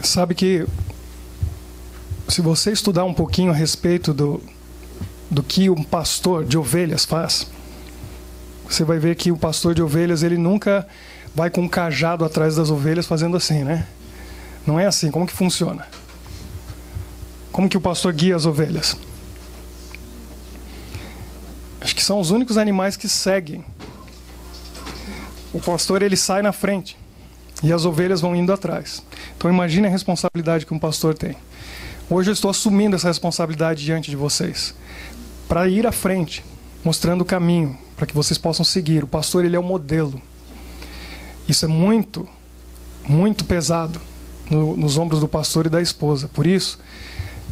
Sabe que se você estudar um pouquinho a respeito do que um pastor de ovelhas faz, você vai ver que o pastor de ovelhas, ele nunca vai com um cajado atrás das ovelhas fazendo assim, né? Não é assim. Como que funciona? Como que o pastor guia as ovelhas? Acho que são os únicos animais que seguem. O pastor, ele sai na frente e as ovelhas vão indo atrás. Então imagine a responsabilidade que um pastor tem. Hoje eu estou assumindo essa responsabilidade diante de vocês, para ir à frente, mostrando o caminho, para que vocês possam seguir. O pastor, ele é o modelo. Isso é muito, muito pesado nos ombros do pastor e da esposa. Por isso,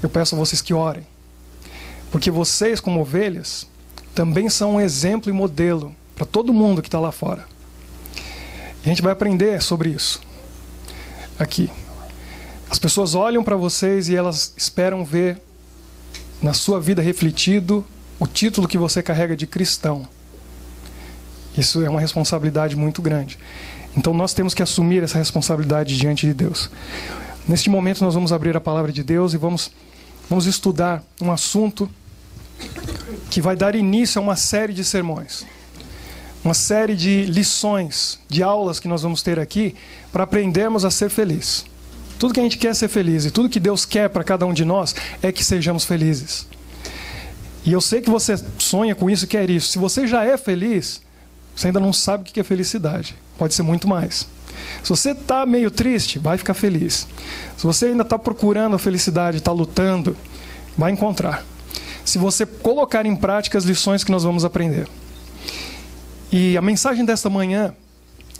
eu peço a vocês que orem. Porque vocês, como ovelhas, também são um exemplo e modelo para todo mundo que está lá fora. E a gente vai aprender sobre isso aqui. As pessoas olham para vocês e elas esperam ver na sua vida refletido o título que você carrega de cristão. Isso é uma responsabilidade muito grande. Então nós temos que assumir essa responsabilidade diante de Deus. Neste momento nós vamos abrir a palavra de Deus e vamos estudar um assunto que vai dar início a uma série de sermões. Uma série de lições, de aulas que nós vamos ter aqui para aprendermos a ser felizes. Tudo que a gente quer é ser feliz e tudo que Deus quer para cada um de nós é que sejamos felizes. E eu sei que você sonha com isso e quer isso. Se você já é feliz, você ainda não sabe o que é felicidade. Pode ser muito mais. Se você está meio triste, vai ficar feliz. Se você ainda está procurando a felicidade, está lutando, vai encontrar. Se você colocar em prática as lições que nós vamos aprender. E a mensagem desta manhã,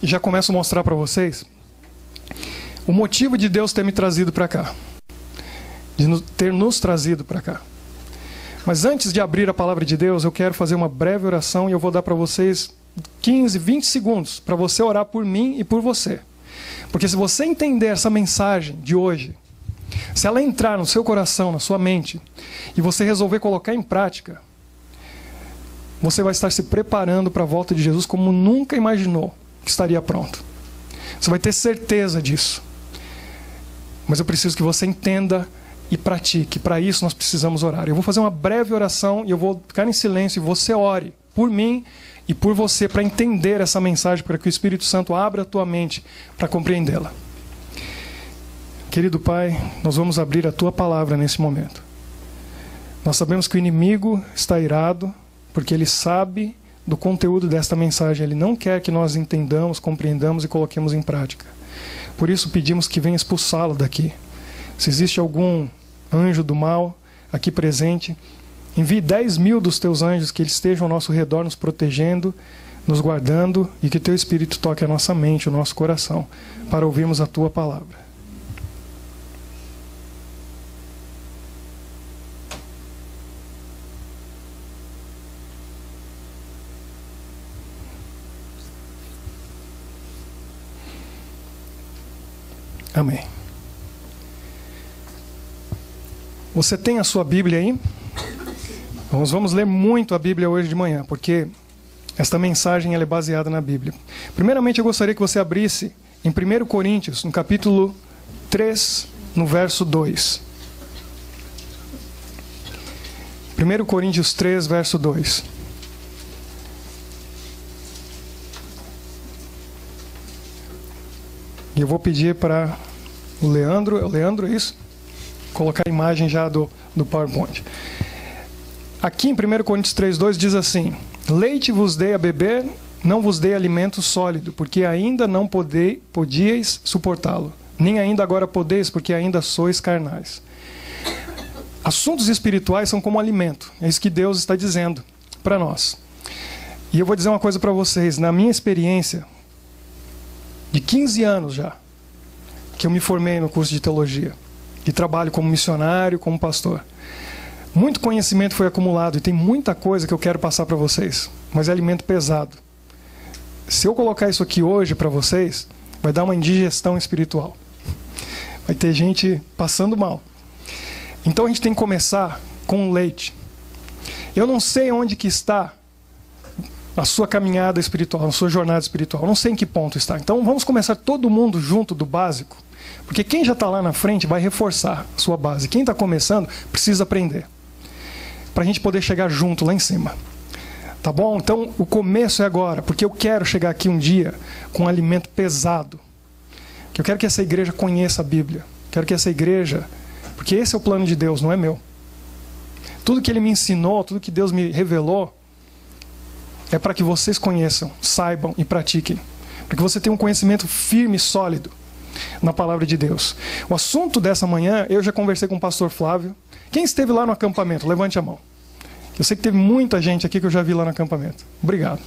já começo a mostrar para vocês, o motivo de Deus ter me trazido para cá. De ter nos trazido para cá. Mas antes de abrir a palavra de Deus, eu quero fazer uma breve oração e eu vou dar para vocês 15, 20 segundos para você orar por mim e por você. Porque se você entender essa mensagem de hoje, se ela entrar no seu coração, na sua mente, e você resolver colocar em prática, você vai estar se preparando para a volta de Jesus como nunca imaginou que estaria pronto. Você vai ter certeza disso. Mas eu preciso que você entenda e pratique. Para isso nós precisamos orar. Eu vou fazer uma breve oração e eu vou ficar em silêncio e você ore por mim e por você para entender essa mensagem, para que o Espírito Santo abra a tua mente para compreendê-la. Querido Pai, nós vamos abrir a tua palavra nesse momento. Nós sabemos que o inimigo está irado, porque ele sabe do conteúdo desta mensagem. Ele não quer que nós entendamos, compreendamos e coloquemos em prática. Por isso pedimos que venha expulsá-lo daqui. Se existe algum anjo do mal aqui presente, envie 10.000 dos teus anjos, que eles estejam ao nosso redor, nos protegendo, nos guardando, e que teu Espírito toque a nossa mente, o nosso coração, para ouvirmos a tua palavra. Amém. Você tem a sua Bíblia aí? Nós vamos ler muito a Bíblia hoje de manhã, porque esta mensagem ela é baseada na Bíblia. Primeiramente, eu gostaria que você abrisse em 1 Coríntios, no capítulo 3, no verso 2. 1 Coríntios 3, verso 2. E eu vou pedir para o Leandro, é isso? Colocar a imagem já do PowerPoint. Aqui em 1 Coríntios 3,2 diz assim: leite vos dei a beber, não vos dei alimento sólido, porque ainda não podíeis suportá-lo. Nem ainda agora podeis, porque ainda sois carnais. Assuntos espirituais são como alimento. É isso que Deus está dizendo para nós. E eu vou dizer uma coisa para vocês. Na minha experiência, de 15 anos já, que eu me formei no curso de teologia, e trabalho como missionário, como pastor. Muito conhecimento foi acumulado e tem muita coisa que eu quero passar para vocês, mas é alimento pesado. Se eu colocar isso aqui hoje para vocês, vai dar uma indigestão espiritual. Vai ter gente passando mal. Então a gente tem que começar com o leite. Eu não sei onde que está a sua caminhada espiritual, a sua jornada espiritual. Eu não sei em que ponto está. Então vamos começar todo mundo junto do básico. Porque quem já está lá na frente vai reforçar a sua base. Quem está começando precisa aprender, para a gente poder chegar junto lá em cima. Tá bom? Então, o começo é agora, porque eu quero chegar aqui um dia com um alimento pesado. Que eu quero que essa igreja conheça a Bíblia. Quero que essa igreja... Porque esse é o plano de Deus, não é meu. Tudo que Ele me ensinou, tudo que Deus me revelou, é para que vocês conheçam, saibam e pratiquem. Para que você tenha um conhecimento firme e sólido na palavra de Deus. O assunto dessa manhã, eu já conversei com o pastor Flávio. Quem esteve lá no acampamento? Levante a mão. Eu sei que teve muita gente aqui que eu já vi lá no acampamento. Obrigado.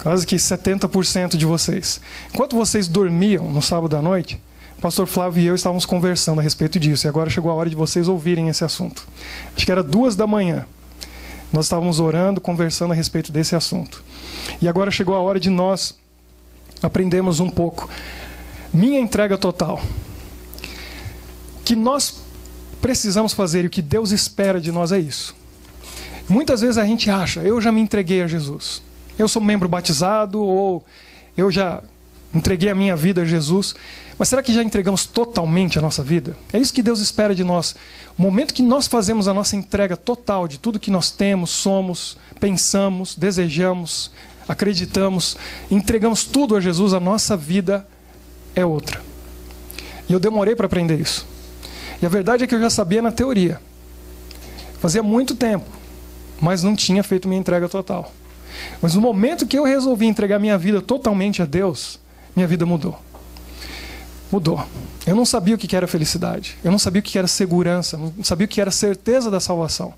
Quase que 70% de vocês. Enquanto vocês dormiam no sábado à noite, o pastor Flávio e eu estávamos conversando a respeito disso. E agora chegou a hora de vocês ouvirem esse assunto. Acho que era 2h. Nós estávamos orando, conversando a respeito desse assunto. E agora chegou a hora de nós aprendermos um pouco. Minha entrega total. O que nós precisamos fazer e o que Deus espera de nós é isso. Muitas vezes a gente acha, eu já me entreguei a Jesus. Eu sou membro batizado ou eu já entreguei a minha vida a Jesus. Mas será que já entregamos totalmente a nossa vida? É isso que Deus espera de nós. O momento que nós fazemos a nossa entrega total de tudo que nós temos, somos, pensamos, desejamos, acreditamos, entregamos tudo a Jesus, a nossa vida é outra. E eu demorei para aprender isso. E a verdade é que eu já sabia na teoria. Fazia muito tempo, mas não tinha feito minha entrega total. Mas no momento que eu resolvi entregar minha vida totalmente a Deus, minha vida mudou. Mudou. Eu não sabia o que era felicidade. Eu não sabia o que era segurança. Não sabia o que era certeza da salvação.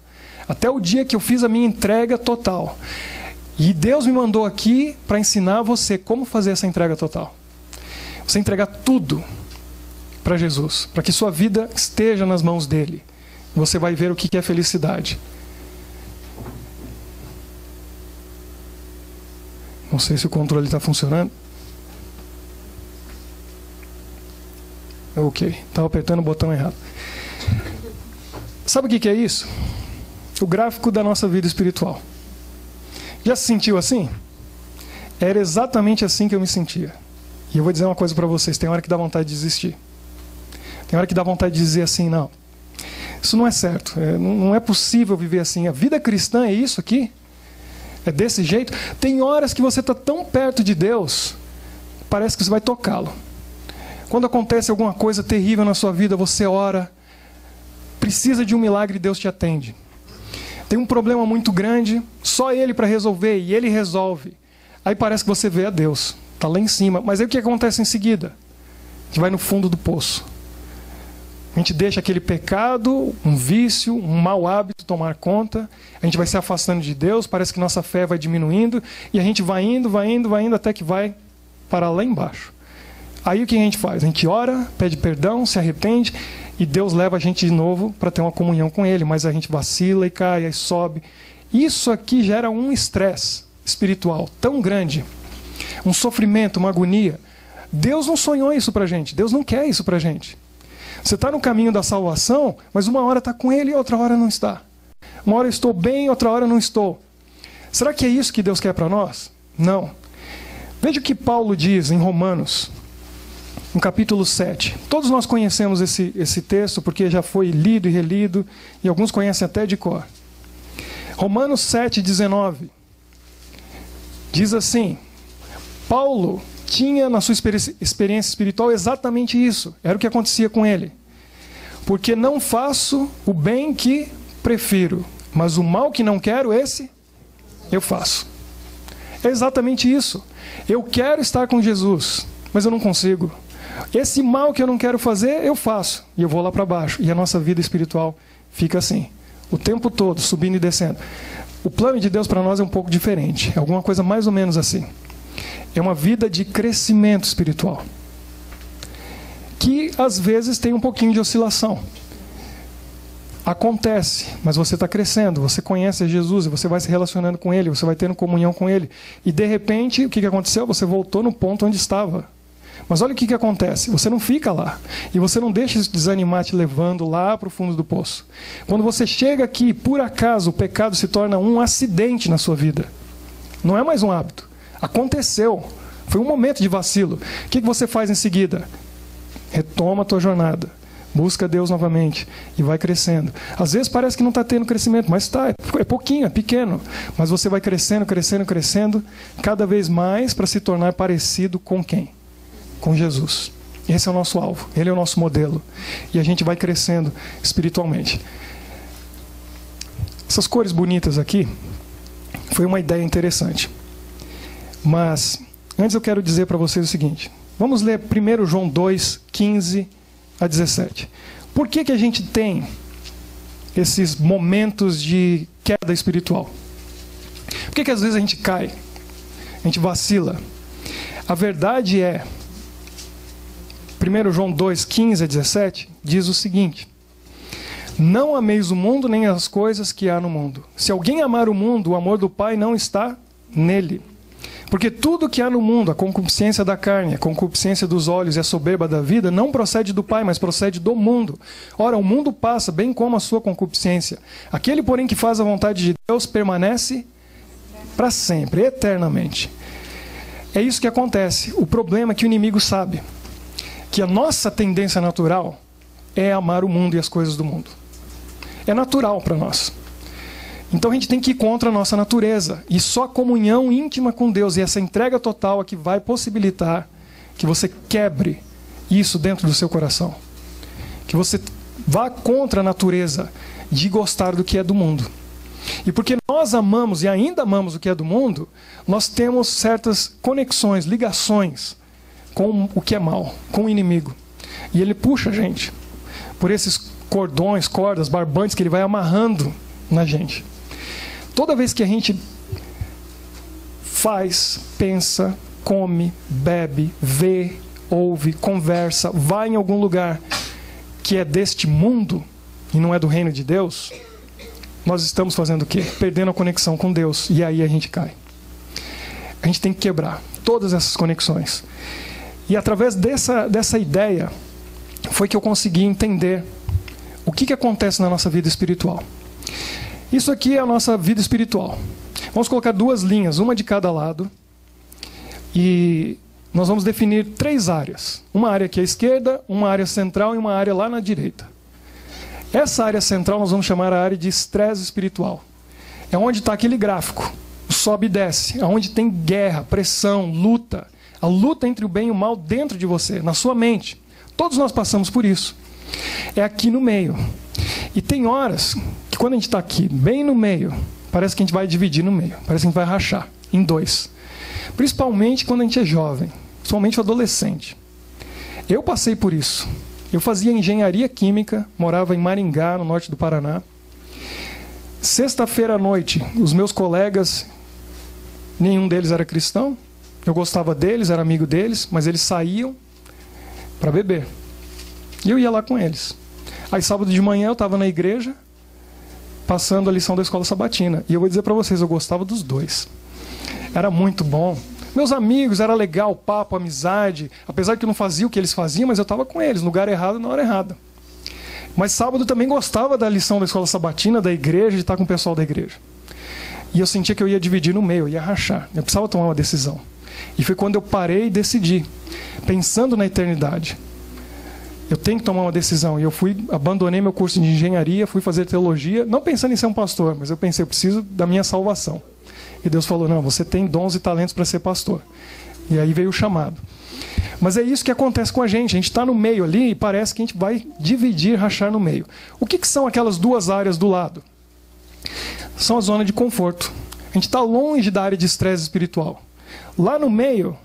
Até o dia que eu fiz a minha entrega total. E Deus me mandou aqui para ensinar você como fazer essa entrega total. Você entregar tudo para Jesus, para que sua vida esteja nas mãos dele. Você vai ver o que é felicidade. Não sei se o controle está funcionando. Ok, estava apertando o botão errado. Sabe o que é isso? O gráfico da nossa vida espiritual. Já se sentiu assim? Era exatamente assim que eu me sentia. E eu vou dizer uma coisa para vocês, tem hora que dá vontade de desistir. Tem hora que dá vontade de dizer assim, não, isso não é certo, não é possível viver assim. A vida cristã é isso aqui? É desse jeito? Tem horas que você está tão perto de Deus, parece que você vai tocá-lo. Quando acontece alguma coisa terrível na sua vida, você ora, precisa de um milagre e Deus te atende. Tem um problema muito grande, só Ele para resolver, e Ele resolve. Aí parece que você vê a Deus, está lá em cima. Mas aí o que acontece em seguida? A gente vai no fundo do poço. A gente deixa aquele pecado, um vício, um mau hábito tomar conta. A gente vai se afastando de Deus, parece que nossa fé vai diminuindo. E a gente vai indo, até que vai parar lá embaixo. Aí o que a gente faz? A gente ora, pede perdão, se arrepende. E Deus leva a gente de novo para ter uma comunhão com Ele. Mas a gente vacila e cai, aí sobe. Isso aqui gera um estresse espiritual tão grande. Um sofrimento, uma agonia. Deus não sonhou isso para a gente. Deus não quer isso para a gente. Você está no caminho da salvação, mas uma hora está com Ele e outra hora não está. Uma hora eu estou bem, outra hora não estou. Será que é isso que Deus quer para nós? Não. Veja o que Paulo diz em Romanos, no capítulo 7. Todos nós conhecemos esse texto, porque já foi lido e relido, e alguns conhecem até de cor. Romanos 7, 19. Diz assim, Paulo tinha na sua experiência espiritual exatamente isso. Era o que acontecia com ele. Porque não faço o bem que prefiro, mas o mal que não quero, esse eu faço. É exatamente isso. Eu quero estar com Jesus, mas eu não consigo. Esse mal que eu não quero fazer, eu faço. E eu vou lá para baixo. E a nossa vida espiritual fica assim. O tempo todo, subindo e descendo. O plano de Deus para nós é um pouco diferente. É alguma coisa mais ou menos assim. É uma vida de crescimento espiritual. Que às vezes tem um pouquinho de oscilação. Acontece, mas você está crescendo, você conhece Jesus, você vai se relacionando com Ele, você vai tendo comunhão com Ele. E de repente, o que aconteceu? Você voltou no ponto onde estava. Mas olha o que acontece, você não fica lá. E você não deixa isso desanimar te levando lá para o fundo do poço. Quando você chega aqui, por acaso, o pecado se torna um acidente na sua vida. Não é mais um hábito. Aconteceu. Foi um momento de vacilo. O que você faz em seguida? retoma a tua jornada, busca Deus novamente e vai crescendo. Às vezes parece que não está tendo crescimento, mas está, é pouquinho, é pequeno. Mas você vai crescendo, crescendo, crescendo, cada vez mais para se tornar parecido com quem? Com Jesus. Esse é o nosso alvo, Ele é o nosso modelo. E a gente vai crescendo espiritualmente. Essas cores bonitas aqui, foi uma ideia interessante. Mas, antes eu quero dizer para vocês o seguinte. Vamos ler 1 João 2, 15 a 17. Por que a gente tem esses momentos de queda espiritual? Por que às vezes a gente cai? A gente vacila? A verdade é, 1 João 2, 15 a 17, diz o seguinte: não ameis o mundo nem as coisas que há no mundo. Se alguém amar o mundo, o amor do Pai não está nele. Porque tudo que há no mundo, a concupiscência da carne, a concupiscência dos olhos e a soberba da vida, não procede do Pai, mas procede do mundo. Ora, o mundo passa, bem como a sua concupiscência. Aquele, porém, que faz a vontade de Deus, permanece para sempre, eternamente. É isso que acontece. O problema é que o inimigo sabe que a nossa tendência natural é amar o mundo e as coisas do mundo. É natural para nós. Então a gente tem que ir contra a nossa natureza. E só a comunhão íntima com Deus e essa entrega total é que vai possibilitar que você quebre isso dentro do seu coração. Que você vá contra a natureza de gostar do que é do mundo. E porque nós amamos e ainda amamos o que é do mundo, nós temos certas conexões, ligações com o que é mal, com o inimigo. E ele puxa a gente por esses cordões, cordas, barbantes que ele vai amarrando na gente. Toda vez que a gente faz, pensa, come, bebe, vê, ouve, conversa, vai em algum lugar que é deste mundo e não é do reino de Deus, nós estamos fazendo o quê? Perdendo a conexão com Deus. E aí a gente cai. A gente tem que quebrar todas essas conexões. E através dessa ideia foi que eu consegui entender o que acontece na nossa vida espiritual. Isso aqui é a nossa vida espiritual. Vamos colocar duas linhas, uma de cada lado. E nós vamos definir 3 áreas. Uma área aqui à esquerda, uma área central e uma área lá na direita. Essa área central nós vamos chamar a área de estresse espiritual. É onde está aquele gráfico. Sobe e desce. É onde tem guerra, pressão, luta. A luta entre o bem e o mal dentro de você, na sua mente. Todos nós passamos por isso. É aqui no meio. E tem horas que quando a gente está aqui, bem no meio, parece que a gente vai dividir no meio. Parece que a gente vai rachar em 2. Principalmente quando a gente é jovem. Principalmente o adolescente. Eu passei por isso. Eu fazia engenharia química, morava em Maringá, no norte do Paraná. Sexta-feira à noite, os meus colegas, nenhum deles era cristão. Eu gostava deles, era amigo deles, mas eles saíam para beber. E eu ia lá com eles. Aí sábado de manhã eu estava na igreja, passando a lição da escola sabatina. E eu vou dizer para vocês, eu gostava dos 2. Era muito bom. Meus amigos, era legal, papo, amizade. Apesar que eu não fazia o que eles faziam, mas eu estava com eles, no lugar errado, na hora errada. Mas sábado também gostava da lição da escola sabatina, da igreja, de estar com o pessoal da igreja. E eu sentia que eu ia dividir no meio, eu ia rachar. Eu precisava tomar uma decisão. E foi quando eu parei e decidi, pensando na eternidade. Eu tenho que tomar uma decisão. E eu abandonei meu curso de engenharia, fui fazer teologia, não pensando em ser um pastor, mas eu pensei, eu preciso da minha salvação. E Deus falou, não, você tem dons e talentos para ser pastor. E aí veio o chamado. Mas é isso que acontece com a gente está no meio ali e parece que a gente vai dividir, rachar no meio. O que são aquelas 2 áreas do lado? São a zona de conforto. A gente está longe da área de estresse espiritual. Lá no meio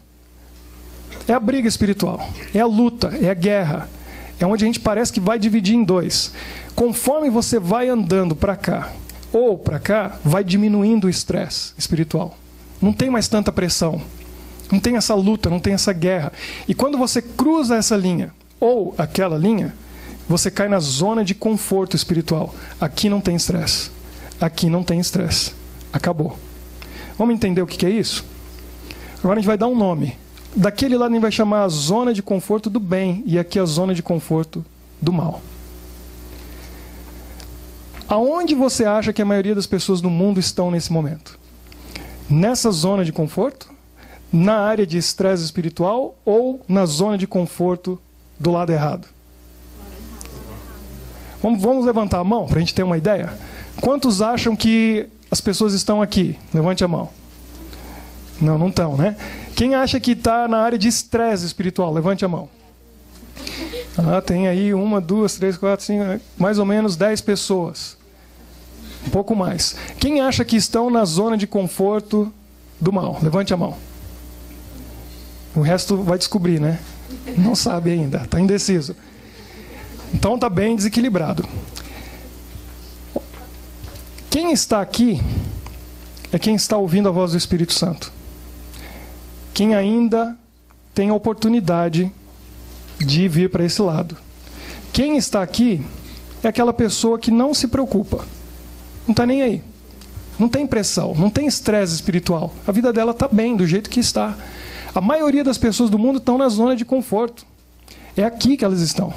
é a briga espiritual, é a luta, é a guerra. É onde a gente parece que vai dividir em 2. Conforme você vai andando para cá ou para cá, vai diminuindo o estresse espiritual. Não tem mais tanta pressão. Não tem essa luta, não tem essa guerra. E quando você cruza essa linha ou aquela linha, você cai na zona de conforto espiritual. Aqui não tem estresse. Aqui não tem estresse. Acabou. Vamos entender o que é isso? Agora a gente vai dar um nome. Daquele lado a gente vai chamar a zona de conforto do bem e aqui a zona de conforto do mal. Aonde você acha que a maioria das pessoas no mundo estão nesse momento? Nessa zona de conforto? Na área de estresse espiritual ou na zona de conforto do lado errado? Vamos levantar a mão para a gente ter uma ideia? Quantos acham que as pessoas estão aqui? Levante a mão. Não estão, né? Quem acha que está na área de estresse espiritual? Levante a mão. Tem aí 1, 2, 3, 4, 5, mais ou menos 10 pessoas. Um pouco mais. Quem acha que estão na zona de conforto do mal? Levante a mão. O resto vai descobrir, né? Não sabe ainda, está indeciso. Então está bem desequilibrado. Quem está aqui é quem está ouvindo a voz do Espírito Santo. Quem ainda tem a oportunidade de vir para esse lado. Quem está aqui é aquela pessoa que não se preocupa. Não está nem aí. Não tem pressão, não tem estresse espiritual. A vida dela está bem, do jeito que está. A maioria das pessoas do mundo estão na zona de conforto. É aqui que elas estão.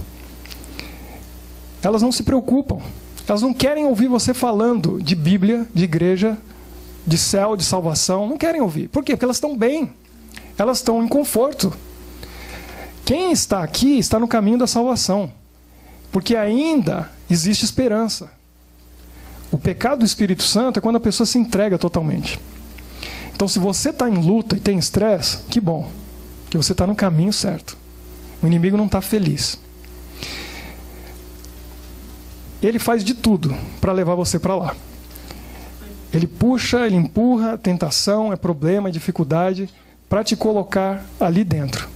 Elas não se preocupam. Elas não querem ouvir você falando de Bíblia, de igreja, de céu, de salvação. Não querem ouvir. Por quê? Porque elas estão bem. Elas estão em conforto. Quem está aqui está no caminho da salvação. Porque ainda existe esperança. O pecado do Espírito Santo é quando a pessoa se entrega totalmente. Então, se você está em luta e tem estresse, que bom. Que você está no caminho certo. O inimigo não está feliz. Ele faz de tudo para levar você para lá. Ele puxa, ele empurra, tentação, é problema, é dificuldade, para te colocar ali dentro.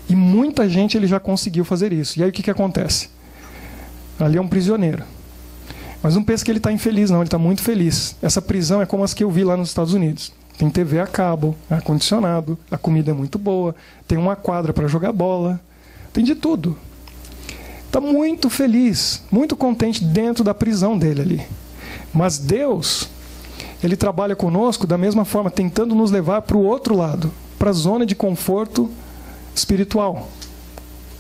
E muita gente ele já conseguiu fazer isso. E aí o que acontece? Ali é um prisioneiro. Mas não pensa que ele está infeliz, não. Ele está muito feliz. Essa prisão é como as que eu vi lá nos Estados Unidos. Tem TV a cabo, ar-condicionado, a comida é muito boa, tem uma quadra para jogar bola, tem de tudo. Está muito feliz, muito contente dentro da prisão dele ali. Mas Deus, Ele trabalha conosco da mesma forma, tentando nos levar para o outro lado, para a zona de conforto espiritual,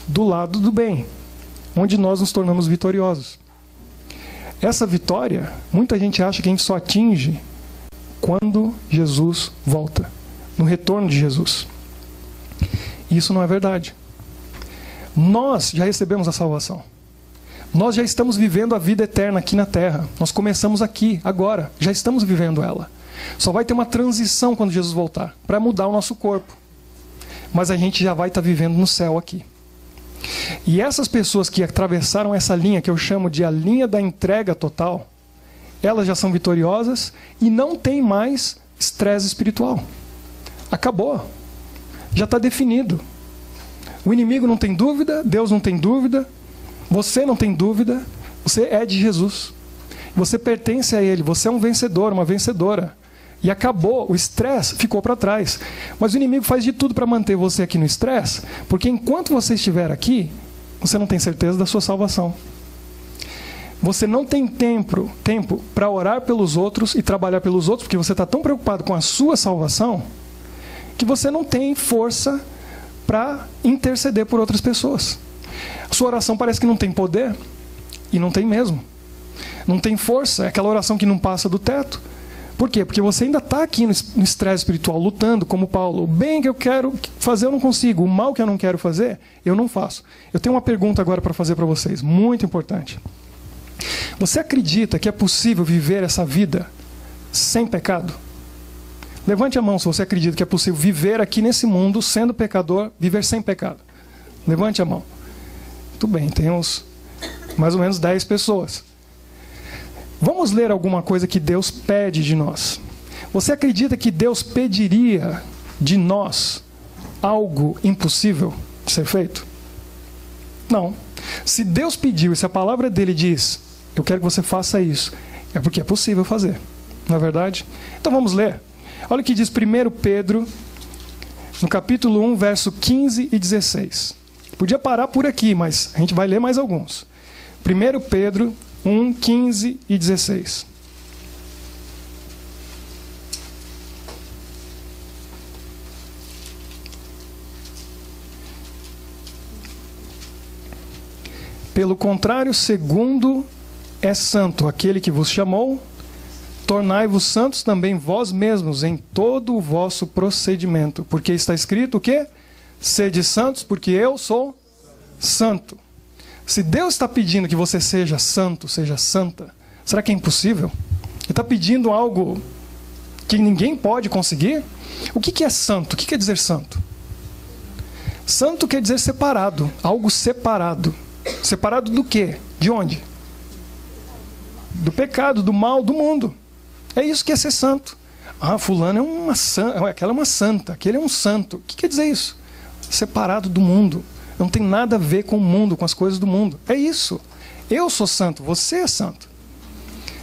do lado do bem, onde nós nos tornamos vitoriosos. Essa vitória, muita gente acha que a gente só atinge quando Jesus volta, no retorno de Jesus. Isso não é verdade. Nós já recebemos a salvação. Nós já estamos vivendo a vida eterna aqui na terra. Nós começamos aqui, agora. Já estamos vivendo ela. Só vai ter uma transição quando Jesus voltar, para mudar o nosso corpo. Mas a gente já vai estar vivendo no céu aqui. E essas pessoas que atravessaram essa linha, que eu chamo de a linha da entrega total, elas já são vitoriosas e não tem mais estresse espiritual. Acabou. Já está definido. O inimigo não tem dúvida, Deus não tem dúvida, você não tem dúvida, você é de Jesus. Você pertence a Ele, você é um vencedor, uma vencedora. E acabou, o estresse ficou para trás. Mas o inimigo faz de tudo para manter você aqui no estresse, porque enquanto você estiver aqui, você não tem certeza da sua salvação. Você não tem tempo para orar pelos outros e trabalhar pelos outros, porque você está tão preocupado com a sua salvação, que você não tem força para interceder por outras pessoas. A sua oração parece que não tem poder, e não tem mesmo. Não tem força, é aquela oração que não passa do teto. Por quê? Porque você ainda está aqui no estresse espiritual, lutando como Paulo. O bem que eu quero fazer eu não consigo, o mal que eu não quero fazer, eu não faço. Eu tenho uma pergunta agora para fazer para vocês, muito importante. Você acredita que é possível viver essa vida sem pecado? Levante a mão se você acredita que é possível viver aqui nesse mundo, sendo pecador, viver sem pecado. Levante a mão. Muito bem, temos mais ou menos 10 pessoas. Vamos ler alguma coisa que Deus pede de nós. Você acredita que Deus pediria de nós algo impossível de ser feito? Não. Se Deus pediu e se a palavra dele diz, eu quero que você faça isso, é porque é possível fazer. Não é verdade? Então vamos ler. Olha o que diz 1 Pedro, no capítulo 1, verso 15 e 16. Podia parar por aqui, mas a gente vai ler mais alguns. 1 Pedro 1, 15 e 16. Pelo contrário, segundo é santo aquele que vos chamou, tornai-vos santos também vós mesmos em todo o vosso procedimento. Porque está escrito o quê? Sede santos, porque eu sou santo. Se Deus está pedindo que você seja santo, seja santa, será que é impossível? Ele está pedindo algo que ninguém pode conseguir? O que é santo? O que quer dizer santo? Santo quer dizer separado, algo separado. Separado do quê? De onde? Do pecado, do mal, do mundo. É isso que é ser santo. Ah, fulano é uma santa, aquela é uma santa, aquele é um santo. O que quer dizer isso? Separado do mundo. Não tem nada a ver com o mundo, com as coisas do mundo. É isso. Eu sou santo, você é santo.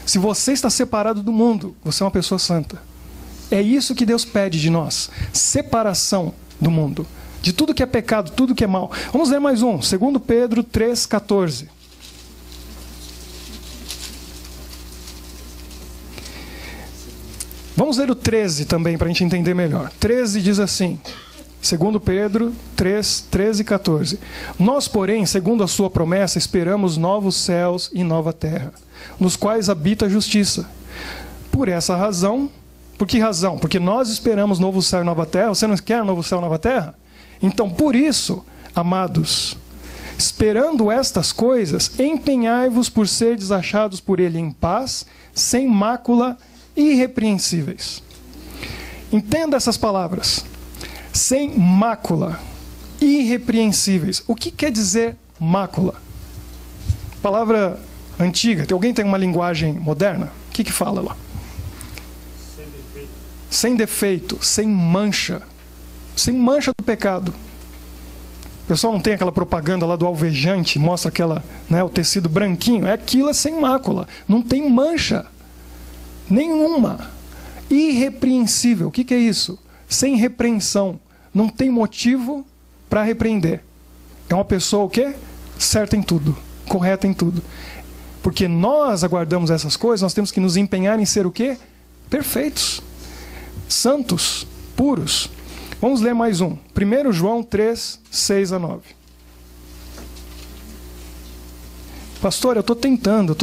Se você está separado do mundo, você é uma pessoa santa. É isso que Deus pede de nós. Separação do mundo. De tudo que é pecado, tudo que é mal. Vamos ler mais um. 2 Pedro 3,14. Vamos ler o 13 também, para a gente entender melhor. 13 diz assim, 2 Pedro 3, 13 e 14. Nós, porém, segundo a sua promessa, esperamos novos céus e nova terra, nos quais habita a justiça. Por essa razão, por que razão? Porque nós esperamos novo céu e nova terra. Você não quer novo céu e nova terra? Então, por isso, amados, esperando estas coisas, empenhai-vos por seres achados por ele em paz, sem mácula, irrepreensíveis. Entenda essas palavras. Sem mácula, irrepreensíveis. O que quer dizer mácula? Palavra antiga. Alguém tem uma linguagem moderna? O que fala lá? Sem defeito, sem mancha. Sem mancha do pecado. O pessoal não tem aquela propaganda lá do alvejante, mostra aquela, né, o tecido branquinho. Aquilo é sem mácula. Não tem mancha nenhuma. Irrepreensível. O que é isso? Sem repreensão. Não tem motivo para repreender. É uma pessoa o quê? Certa em tudo. Correta em tudo. Porque nós aguardamos essas coisas, nós temos que nos empenhar em ser o quê? Perfeitos. Santos. Puros. Vamos ler mais um. 1 João 3, 6 a 9. Pastor, eu estou tentando,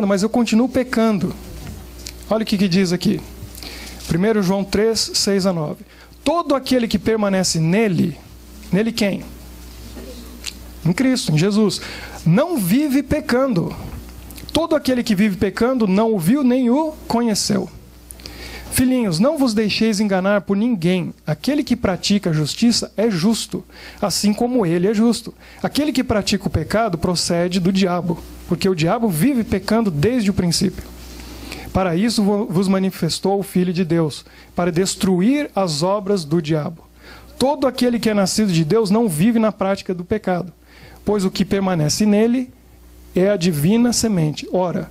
mas eu continuo pecando. Olha o que diz aqui. 1 João 3, 6 a 9. Todo aquele que permanece nele, nele quem? Em Cristo, em Jesus, não vive pecando. Todo aquele que vive pecando não o viu nem o conheceu. Filhinhos, não vos deixeis enganar por ninguém. Aquele que pratica a justiça é justo, assim como ele é justo. Aquele que pratica o pecado procede do diabo, porque o diabo vive pecando desde o princípio. Para isso vos manifestou o Filho de Deus, para destruir as obras do diabo. Todo aquele que é nascido de Deus não vive na prática do pecado, pois o que permanece nele é a divina semente. Ora,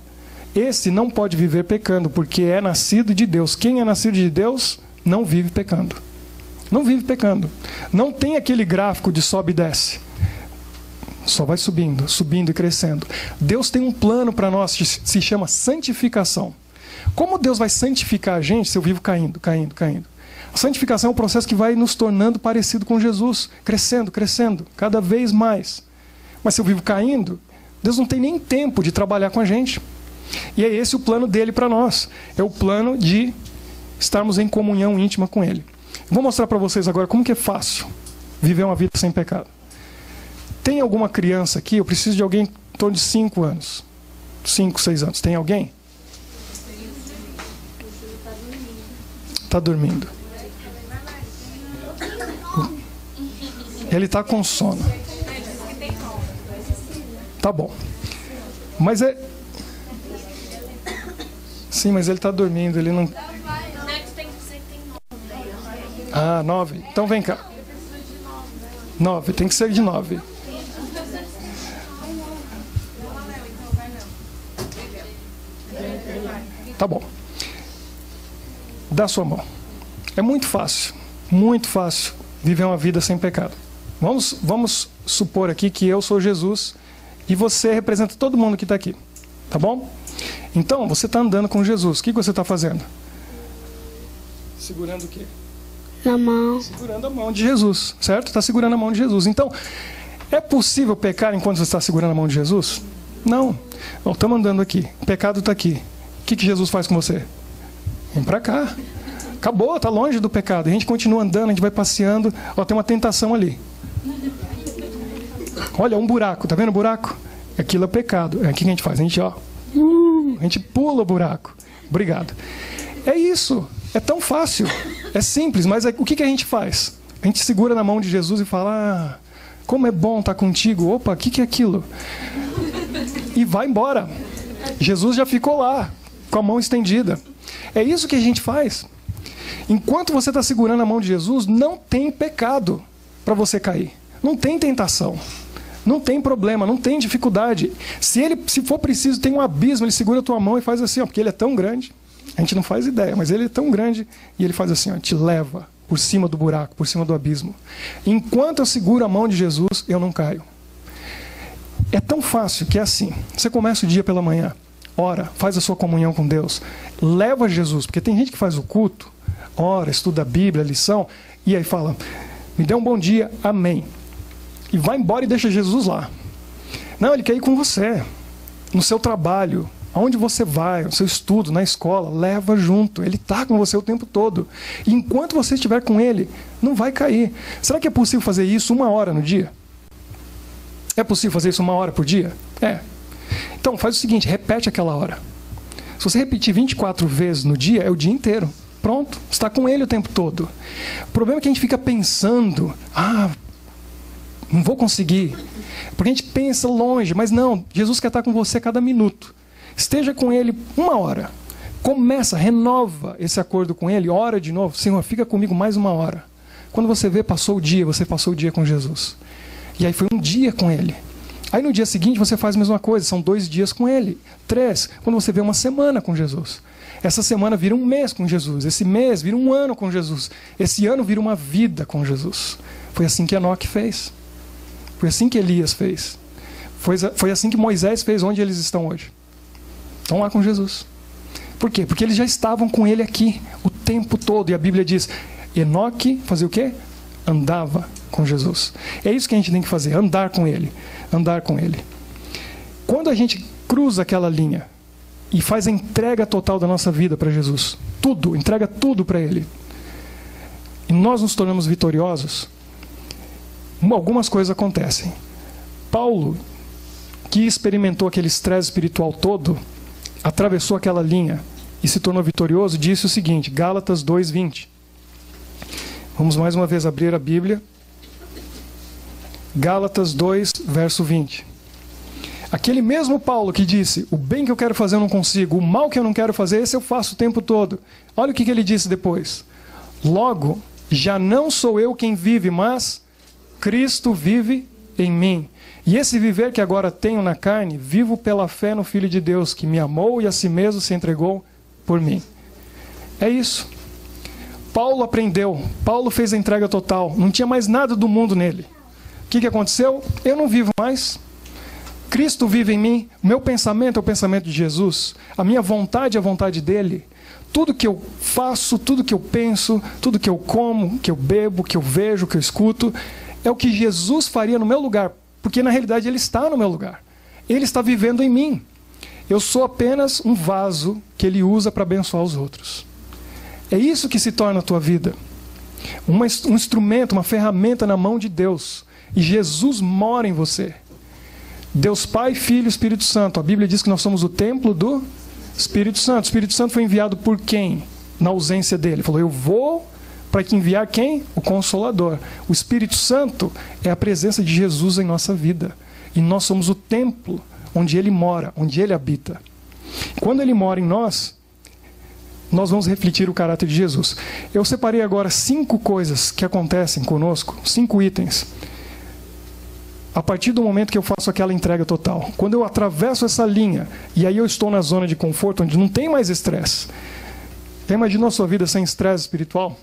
esse não pode viver pecando, porque é nascido de Deus. Quem é nascido de Deus não vive pecando. Não vive pecando. Não tem aquele gráfico de sobe e desce. Só vai subindo, subindo e crescendo. Deus tem um plano para nós que se chama santificação. Como Deus vai santificar a gente se eu vivo caindo? A santificação é um processo que vai nos tornando parecido com Jesus. Crescendo, cada vez mais. Mas se eu vivo caindo, Deus não tem nem tempo de trabalhar com a gente. E é esse o plano dele para nós. É o plano de estarmos em comunhão íntima com ele. Vou mostrar para vocês agora como que é fácil viver uma vida sem pecado. Tem alguma criança aqui? Eu preciso de alguém em torno de 5 anos. 5, 6 anos. Tem alguém? Está dormindo. Ele está com sono. Tá bom. Mas é... Sim, mas ele está dormindo, ele não... Ah, 9. Então vem cá. 9, tem que ser de 9. Tá bom. Dá sua mão. É muito fácil viver uma vida sem pecado. Vamos supor aqui que eu sou Jesus e você representa todo mundo que está aqui. Tá bom? Então, você está andando com Jesus. O que você está fazendo? Segurando o quê? Na mão. Segurando a mão de Jesus, certo? Está segurando a mão de Jesus. Então, é possível pecar enquanto você está segurando a mão de Jesus? Não. Estamos andando aqui. O pecado está aqui. O que Jesus faz com você? Vem para cá. Acabou, está longe do pecado. A gente continua andando, a gente vai passeando. Tem uma tentação ali. Olha, um buraco, tá vendo o buraco? Aquilo é pecado. É aqui que a gente faz, a gente pula o buraco. Obrigado. É isso, é tão fácil, é simples, mas o que a gente faz? A gente segura na mão de Jesus e fala, como é bom estar contigo, opa, o que é aquilo? E vai embora. Jesus já ficou lá, com a mão estendida. É isso que a gente faz. Enquanto você está segurando a mão de Jesus, não tem pecado para você cair. Não tem tentação. Não tem problema, não tem dificuldade. Se for preciso, tem um abismo, ele segura a tua mão e faz assim, porque ele é tão grande. A gente não faz ideia, mas ele é tão grande e ele faz assim, te leva por cima do buraco, por cima do abismo. Enquanto eu seguro a mão de Jesus, eu não caio. É tão fácil que é assim. Você começa o dia pela manhã, ora, faz a sua comunhão com Deus, leva Jesus, porque tem gente que faz o culto, ora, estuda a Bíblia, a lição, e aí fala, me dê um bom dia, amém. E vai embora e deixa Jesus lá. Não, ele quer ir com você, no seu trabalho, aonde você vai, no seu estudo, na escola, leva junto. Ele está com você o tempo todo. E enquanto você estiver com ele, não vai cair. Será que é possível fazer isso 1 hora no dia? É possível fazer isso 1 hora por dia? É. Então, faz o seguinte, repete aquela hora. Se você repetir 24 vezes no dia, é o dia inteiro. Pronto, você está com ele o tempo todo. O problema é que a gente fica pensando, não vou conseguir. Porque a gente pensa longe, mas não, Jesus quer estar com você a cada minuto. Esteja com ele 1 hora. Começa, renova esse acordo com ele, ora de novo. Senhor, fica comigo mais 1 hora. Quando você vê, passou o dia, você passou o dia com Jesus. E aí foi um dia com ele. Aí no dia seguinte você faz a mesma coisa, são 2 dias com ele. 3, quando você vê, 1 semana com Jesus. Essa semana vira 1 mês com Jesus. Esse mês vira 1 ano com Jesus. Esse ano vira uma vida com Jesus. Foi assim que Enoque fez. Foi assim que Elias fez. Foi assim que Moisés fez, onde eles estão hoje. Estão lá com Jesus. Por quê? Porque eles já estavam com ele aqui o tempo todo. E a Bíblia diz, Enoque fazia o quê? Andava com Jesus. É isso que a gente tem que fazer, andar com ele. Andar com ele. Quando a gente cruza aquela linha e faz a entrega total da nossa vida para Jesus, tudo, entrega tudo para ele, e nós nos tornamos vitoriosos, algumas coisas acontecem. Paulo, que experimentou aquele estresse espiritual todo, atravessou aquela linha e se tornou vitorioso, disse o seguinte, Gálatas 2:20. Vamos mais uma vez abrir a Bíblia. Gálatas 2, verso 20. Aquele mesmo Paulo que disse, o bem que eu quero fazer eu não consigo, o mal que eu não quero fazer, esse eu faço o tempo todo. Olha o que ele disse depois. Logo, já não sou eu quem vive, mas Cristo vive em mim. E esse viver que agora tenho na carne, vivo pela fé no Filho de Deus, que me amou e a si mesmo se entregou por mim. É isso. Paulo aprendeu, Paulo fez a entrega total, não tinha mais nada do mundo nele. O que aconteceu? Eu não vivo mais. Cristo vive em mim, o meu pensamento é o pensamento de Jesus, a minha vontade é a vontade dele. Tudo que eu faço, tudo que eu penso, tudo que eu como, que eu bebo, que eu vejo, que eu escuto, é o que Jesus faria no meu lugar, porque na realidade ele está no meu lugar. Ele está vivendo em mim. Eu sou apenas um vaso que ele usa para abençoar os outros. É isso que se torna a tua vida. Um instrumento, uma ferramenta na mão de Deus. E Jesus mora em você. Deus Pai, Filho e Espírito Santo. A Bíblia diz que nós somos o templo do Espírito Santo. O Espírito Santo foi enviado por quem? Na ausência dele. Ele falou, eu vou para que enviar quem? O Consolador. O Espírito Santo é a presença de Jesus em nossa vida. E nós somos o templo onde ele mora, onde ele habita. Quando ele mora em nós, nós vamos refletir o caráter de Jesus. Eu separei agora 5 coisas que acontecem conosco, 5 itens. A partir do momento que eu faço aquela entrega total. Quando eu atravesso essa linha, e aí eu estou na zona de conforto, onde não tem mais estresse. Já imaginou a sua vida sem estresse espiritual?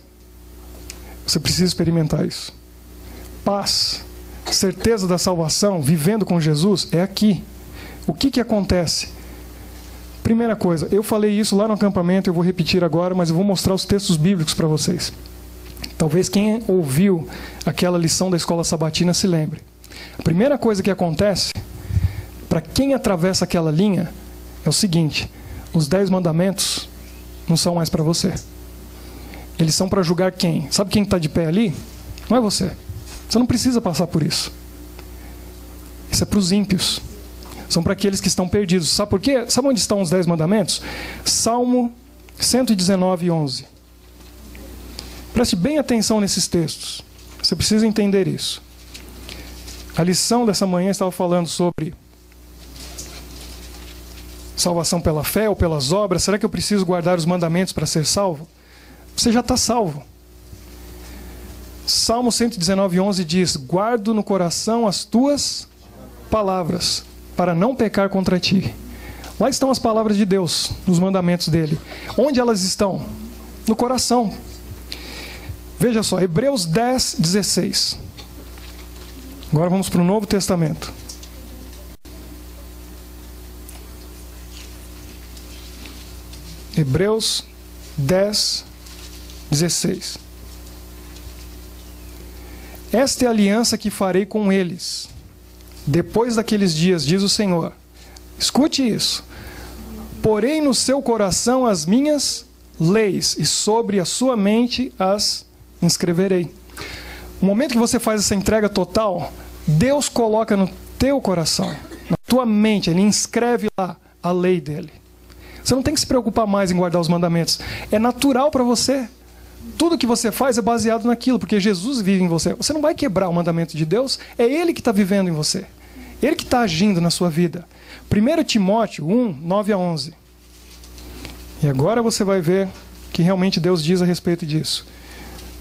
Você precisa experimentar isso. Paz, certeza da salvação, vivendo com Jesus, é aqui. O que acontece? Primeira coisa, eu falei isso lá no acampamento, eu vou repetir agora, mas eu vou mostrar os textos bíblicos para vocês. Talvez quem ouviu aquela lição da escola sabatina se lembre. A primeira coisa que acontece, para quem atravessa aquela linha, é o seguinte, os 10 mandamentos não são mais para você. Eles são para julgar quem? Sabe quem está de pé ali? Não é você. Você não precisa passar por isso. Isso é para os ímpios. São para aqueles que estão perdidos. Sabe por quê? Sabe onde estão os 10 mandamentos? Salmo 119, 11. Preste bem atenção nesses textos. Você precisa entender isso. A lição dessa manhã estava falando sobre salvação pela fé ou pelas obras. Será que eu preciso guardar os mandamentos para ser salvo? Você já está salvo. Salmo 119, 11 diz: guardo no coração as tuas palavras, para não pecar contra ti. Lá estão as palavras de Deus, nos mandamentos dele. Onde elas estão? No coração. Veja só, Hebreus 10, 16. Agora vamos para o Novo Testamento. Hebreus 10, 16. Esta é a aliança que farei com eles depois daqueles dias, diz o Senhor. Escute isso. Porém no seu coração as minhas leis, e sobre a sua mente as inscreverei. No momento que você faz essa entrega total, Deus coloca no teu coração, na tua mente, Ele inscreve lá a lei dele. Você não tem que se preocupar mais em guardar os mandamentos. É natural para você. Tudo que você faz é baseado naquilo, porque Jesus vive em você. Você não vai quebrar o mandamento de Deus, é Ele que está vivendo em você. Ele que está agindo na sua vida. 1 Timóteo 1, 9 a 11. E agora você vai ver o que realmente Deus diz a respeito disso.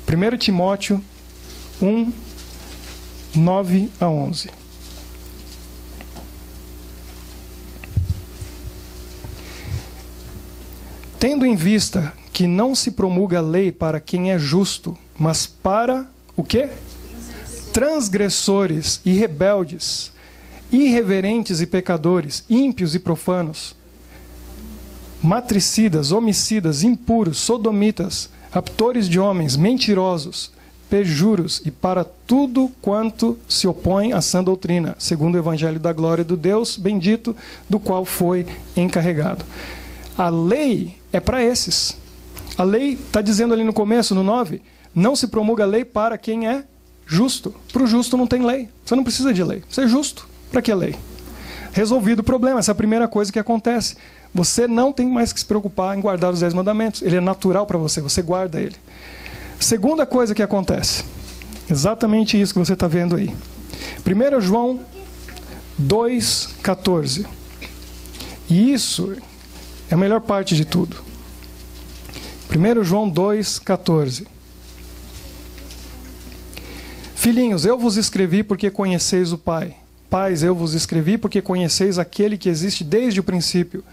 1 Timóteo 1, 9 a 11. Tendo em vista que não se promulga a lei para quem é justo, mas para o quê? Transgressores e rebeldes, irreverentes e pecadores, ímpios e profanos, matricidas, homicidas, impuros, sodomitas, raptores de homens, mentirosos, perjuros e para tudo quanto se opõe à sã doutrina, segundo o evangelho da glória do Deus bendito, do qual foi encarregado. A lei é para esses. A lei está dizendo ali no começo, no 9, não se promulga a lei para quem é justo. Para o justo não tem lei. Você não precisa de lei. Você é justo. Para que lei? Resolvido o problema. Essa é a primeira coisa que acontece. Você não tem mais que se preocupar em guardar os 10 mandamentos. Ele é natural para você. Você guarda ele. Segunda coisa que acontece. Exatamente isso que você está vendo aí. 1 João 2,14. E isso é a melhor parte de tudo. 1 João 2,14. Filhinhos, eu vos escrevi porque conheceis o Pai. Pais, eu vos escrevi porque conheceis aquele que existe desde o princípio.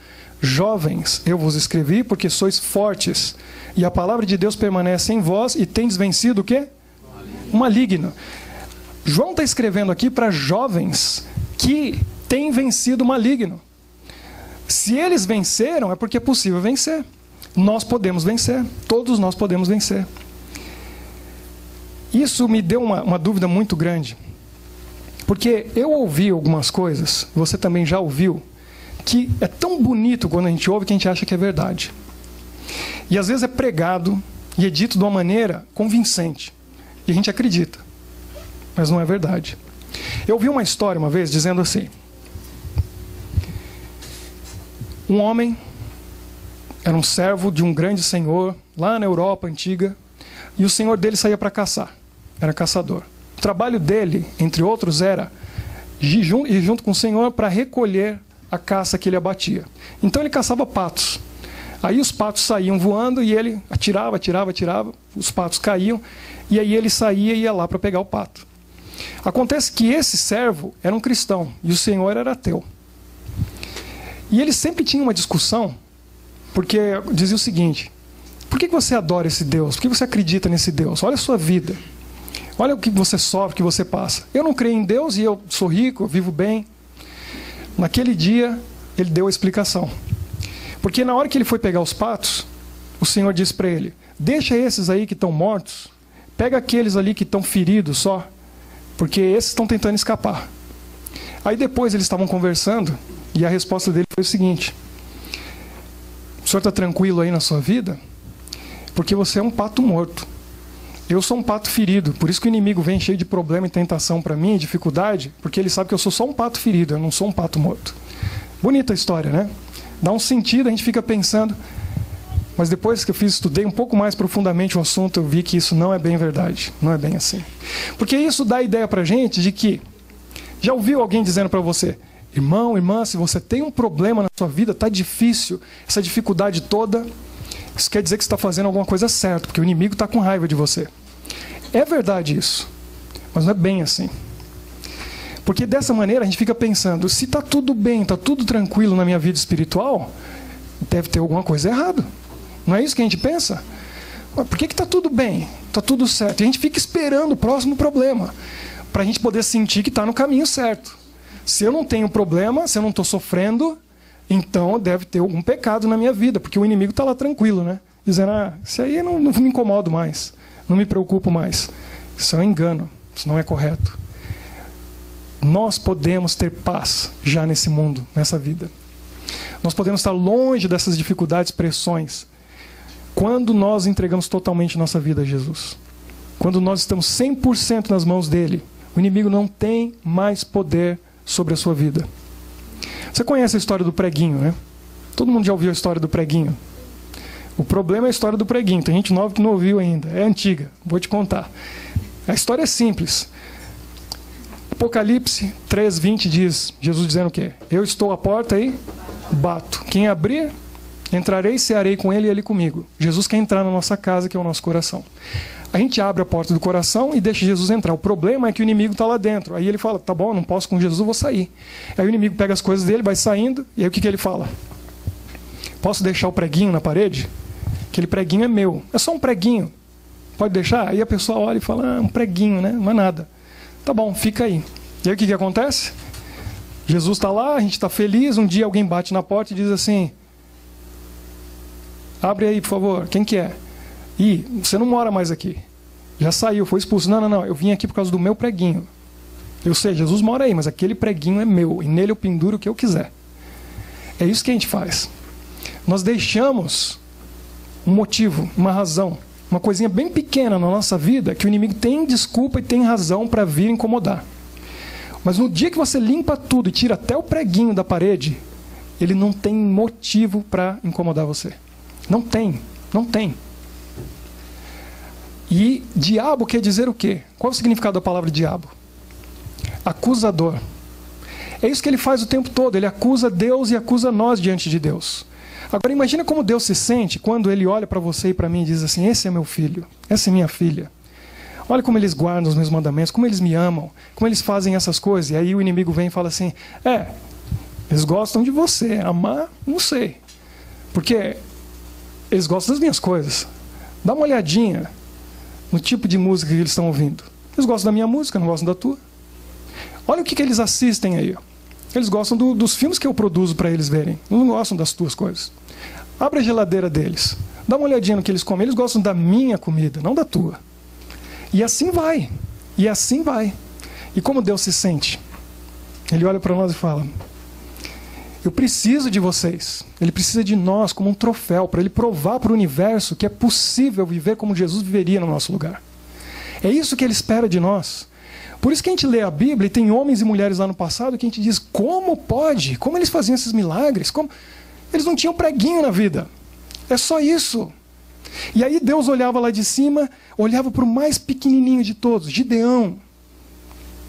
Jovens, eu vos escrevi porque sois fortes. E a palavra de Deus permanece em vós e tendes vencido o quê? O maligno. João está escrevendo aqui para jovens que têm vencido o maligno. Se eles venceram, é porque é possível vencer. Nós podemos vencer. Todos nós podemos vencer. Isso me deu uma dúvida muito grande. Porque eu ouvi algumas coisas, você também já ouviu, que é tão bonito quando a gente ouve que a gente acha que é verdade. E às vezes é pregado e é dito de uma maneira convincente. E a gente acredita. Mas não é verdade. Eu ouvi uma história uma vez dizendo assim: um homem era um servo de um grande senhor, lá na Europa antiga, e o senhor dele saía para caçar. Era caçador. O trabalho dele, entre outros, era ir junto com o senhor para recolher a caça que ele abatia. Então ele caçava patos. Aí os patos saíam voando e ele atirava, os patos caíam, e aí ele saía e ia lá para pegar o pato. Acontece que esse servo era um cristão e o senhor era ateu. E ele sempre tinha uma discussão, porque dizia o seguinte: por que você adora esse Deus? Por que você acredita nesse Deus? Olha a sua vida. Olha o que você sofre, o que você passa. Eu não creio em Deus e eu sou rico, eu vivo bem. Naquele dia, ele deu a explicação. Porque na hora que ele foi pegar os patos, o Senhor disse para ele: deixa esses aí que estão mortos, pega aqueles ali que estão feridos só, porque esses estão tentando escapar. Aí depois eles estavam conversando e a resposta dele foi o seguinte: o senhor está tranquilo aí na sua vida? Porque você é um pato morto. Eu sou um pato ferido, por isso que o inimigo vem cheio de problema e tentação para mim, dificuldade, porque ele sabe que eu sou só um pato ferido, eu não sou um pato morto. Bonita a história, né? Dá um sentido, a gente fica pensando, mas depois que eu estudei um pouco mais profundamente o assunto, eu vi que isso não é bem verdade, não é bem assim. Porque isso dá a ideia pra gente de que, já ouviu alguém dizendo para você, irmão, irmã, se você tem um problema na sua vida, tá difícil, essa dificuldade toda, isso quer dizer que você está fazendo alguma coisa certa, porque o inimigo está com raiva de você. É verdade isso, mas não é bem assim. Porque dessa maneira a gente fica pensando, se está tudo bem, está tudo tranquilo na minha vida espiritual, deve ter alguma coisa errada. Não é isso que a gente pensa? Mas por que está tudo bem? Está tudo certo. E a gente fica esperando o próximo problema, para a gente poder sentir que está no caminho certo. Se eu não tenho problema, se eu não estou sofrendo, então deve ter algum pecado na minha vida, porque o inimigo está lá tranquilo, né? Dizendo, isso aí eu não me incomodo mais, não me preocupo mais. Isso é um engano, isso não é correto. Nós podemos ter paz já nesse mundo, nessa vida. Nós podemos estar longe dessas dificuldades, pressões, quando nós entregamos totalmente nossa vida a Jesus. Quando nós estamos 100% nas mãos dele, o inimigo não tem mais poder sobre a sua vida. Você conhece a história do preguinho, né? Todo mundo já ouviu a história do preguinho. O problema é a história do preguinho. Tem gente nova que não ouviu ainda. É antiga. Vou te contar. A história é simples. Apocalipse 3:20 diz, Jesus dizendo o quê? Eu estou à porta e bato. Quem abrir, entrarei e cearei com ele e ele comigo. Jesus quer entrar na nossa casa, que é o nosso coração. A gente abre a porta do coração e deixa Jesus entrar. O problema é que o inimigo está lá dentro. Aí ele fala, tá bom, não posso com Jesus, eu vou sair. Aí o inimigo pega as coisas dele, vai saindo, e aí o que ele fala? Posso deixar o preguinho na parede? Aquele preguinho é meu. É só um preguinho. Pode deixar? Aí a pessoa olha e fala, um preguinho, né? Não é nada. Tá bom, fica aí. E aí o que acontece? Jesus está lá, a gente está feliz, um dia alguém bate na porta e diz assim, abre aí, por favor, quem que é? Ih, você não mora mais aqui. Já saiu, foi expulso. Não, eu vim aqui por causa do meu preguinho. Eu sei, Jesus mora aí, mas aquele preguinho é meu, e nele eu penduro o que eu quiser. É isso que a gente faz. Nós deixamos um motivo, uma razão, uma coisinha bem pequena na nossa vida, que o inimigo tem desculpa e tem razão para vir incomodar. Mas no dia que você limpa tudo e tira até o preguinho da parede, ele não tem motivo para incomodar você. Não tem, não tem. E diabo quer dizer o quê? Qual é o significado da palavra diabo? Acusador. É isso que ele faz o tempo todo. Ele acusa Deus e acusa nós diante de Deus. Agora imagina como Deus se sente quando ele olha para você e para mim e diz assim, esse é meu filho, essa é minha filha. Olha como eles guardam os meus mandamentos, como eles me amam, como eles fazem essas coisas. E aí o inimigo vem e fala assim, eles gostam de você, amar, não sei. Porque eles gostam das minhas coisas. Dá uma olhadinha no tipo de música que eles estão ouvindo. Eles gostam da minha música, não gostam da tua. Olha o que eles assistem aí. Eles gostam dos filmes que eu produzo para eles verem. Não gostam das tuas coisas. Abre a geladeira deles. Dá uma olhadinha no que eles comem. Eles gostam da minha comida, não da tua. E assim vai. E assim vai. E como Deus se sente? Ele olha para nós e fala, eu preciso de vocês. Ele precisa de nós como um troféu, para ele provar para o universo que é possível viver como Jesus viveria no nosso lugar. É isso que ele espera de nós. Por isso que a gente lê a Bíblia e tem homens e mulheres lá no passado que a gente diz, como pode? Como eles faziam esses milagres? Como? Eles não tinham preguinho na vida. É só isso. E aí Deus olhava lá de cima, olhava para o mais pequenininho de todos, Gideão.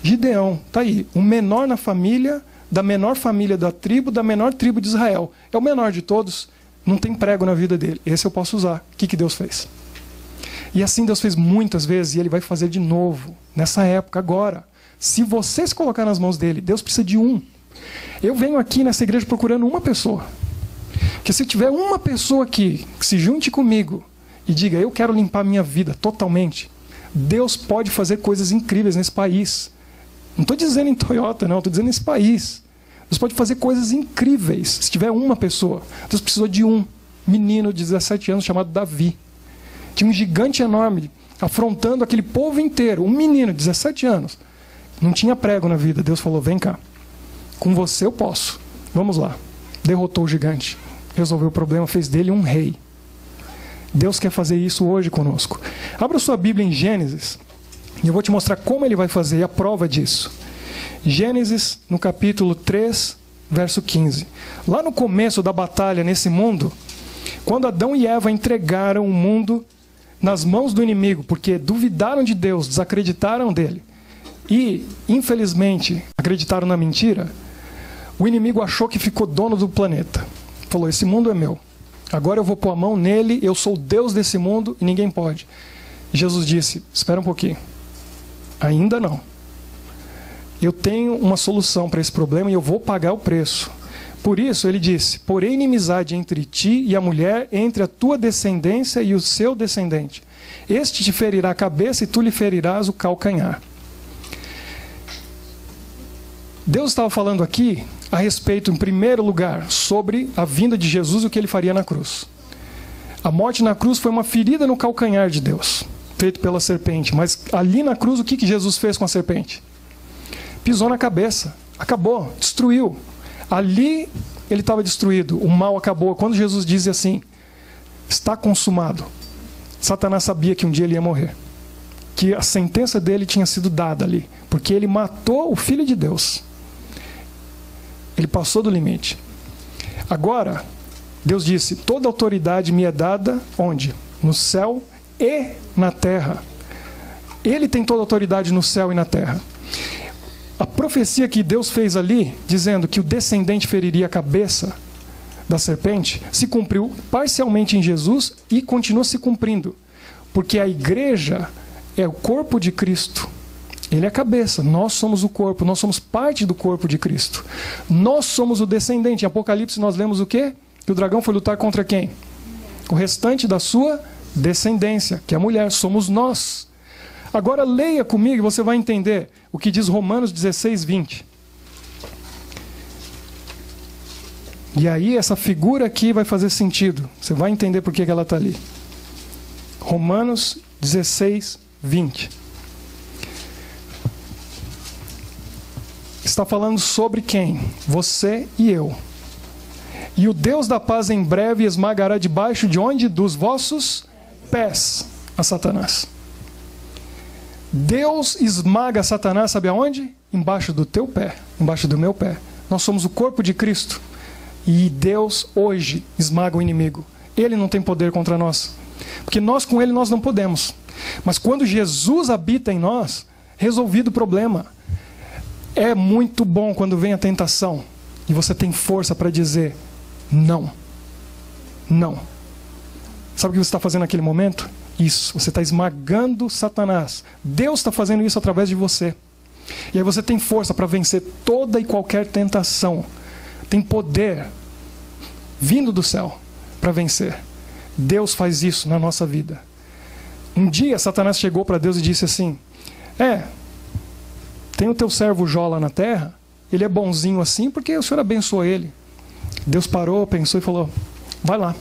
Gideão, tá aí, o menor na família, da menor família da tribo de Israel. É o menor de todos, não tem prego na vida dele. Esse eu posso usar. O que Deus fez? E assim Deus fez muitas vezes, e ele vai fazer de novo, nessa época, agora. Se você se colocar nas mãos dele, Deus precisa de um. Eu venho aqui nessa igreja procurando uma pessoa. Que se tiver uma pessoa aqui, que se junte comigo e diga, eu quero limpar minha vida totalmente, Deus pode fazer coisas incríveis nesse país. Não estou dizendo em Toyota, não, estou dizendo nesse país. Deus pode fazer coisas incríveis. Se tiver uma pessoa, Deus precisou de um menino de 17 anos chamado Davi. Tinha um gigante enorme, afrontando aquele povo inteiro. Um menino de 17 anos. Não tinha prego na vida. Deus falou, vem cá. Com você eu posso. Vamos lá. Derrotou o gigante. Resolveu o problema, fez dele um rei. Deus quer fazer isso hoje conosco. Abra sua Bíblia em Gênesis, e eu vou te mostrar como Ele vai fazer, e a prova disso. Gênesis, no capítulo 3, verso 15. Lá no começo da batalha nesse mundo, quando Adão e Eva entregaram o mundo nas mãos do inimigo, porque duvidaram de Deus, desacreditaram dele, e, infelizmente, acreditaram na mentira, o inimigo achou que ficou dono do planeta. Falou, esse mundo é meu. Agora eu vou pôr a mão nele, eu sou o Deus desse mundo e ninguém pode. Jesus disse, espera um pouquinho. Ainda não. Eu tenho uma solução para esse problema e eu vou pagar o preço. Por isso ele disse, porém inimizade entre ti e a mulher, entre a tua descendência e o seu descendente. Este te ferirá a cabeça e tu lhe ferirás o calcanhar. Deus estava falando aqui a respeito, em primeiro lugar, sobre a vinda de Jesus e o que ele faria na cruz. A morte na cruz foi uma ferida no calcanhar de Deus, feito pela serpente. Mas ali na cruz, o que Jesus fez com a serpente? Pisou na cabeça, acabou, destruiu. Ali ele estava destruído, o mal acabou. Quando Jesus diz assim, está consumado, Satanás sabia que um dia ele ia morrer. Que a sentença dele tinha sido dada ali, porque ele matou o Filho de Deus. Ele passou do limite. Agora, Deus disse, toda autoridade me é dada, onde? No céu e na terra. Ele tem toda autoridade no céu e na terra. A profecia que Deus fez ali, dizendo que o descendente feriria a cabeça da serpente, se cumpriu parcialmente em Jesus e continua se cumprindo. Porque a igreja é o corpo de Cristo. Ele é a cabeça, nós somos o corpo, nós somos parte do corpo de Cristo. Nós somos o descendente. Em Apocalipse nós lemos o quê? Que o dragão foi lutar contra quem? O restante da sua descendência, que é a mulher, somos nós. Agora leia comigo e você vai entender o que diz Romanos 16, 20. E aí essa figura aqui vai fazer sentido. Você vai entender por que ela está ali. Romanos 16, 20. Está falando sobre quem? Você e eu. E o Deus da paz em breve esmagará debaixo de onde? Dos vossos pés a Satanás. Deus esmaga Satanás, sabe aonde? Embaixo do teu pé, embaixo do meu pé. Nós somos o corpo de Cristo. E Deus hoje esmaga o inimigo. Ele não tem poder contra nós. Porque nós com ele nós não podemos. Mas quando Jesus habita em nós, resolvido o problema. É muito bom quando vem a tentação e você tem força para dizer não. Não. Sabe o que você está fazendo naquele momento? Isso. Você está esmagando Satanás. Deus está fazendo isso através de você. E aí você tem força para vencer toda e qualquer tentação. Tem poder vindo do céu para vencer. Deus faz isso na nossa vida. Um dia Satanás chegou para Deus e disse assim, tem o teu servo Jó lá na terra, ele é bonzinho assim porque o Senhor abençoou ele. Deus parou, pensou e falou, vai lá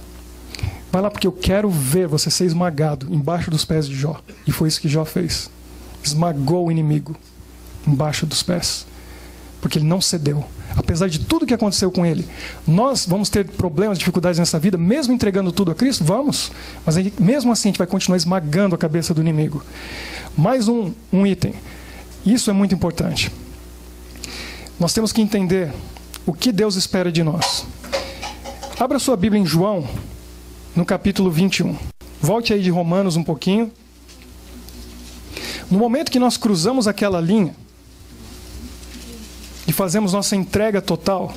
porque eu quero ver você ser esmagado embaixo dos pés de Jó. E foi isso que Jó fez. Esmagou o inimigo embaixo dos pés. Porque ele não cedeu. Apesar de tudo que aconteceu com ele. Nós vamos ter problemas, dificuldades nessa vida, mesmo entregando tudo a Cristo? Vamos. Mas mesmo assim a gente vai continuar esmagando a cabeça do inimigo. Mais um item. Isso é muito importante. Nós temos que entender o que Deus espera de nós. Abra sua Bíblia em João, no capítulo 21. Volte aí de Romanos um pouquinho. No momento que nós cruzamos aquela linha e fazemos nossa entrega total,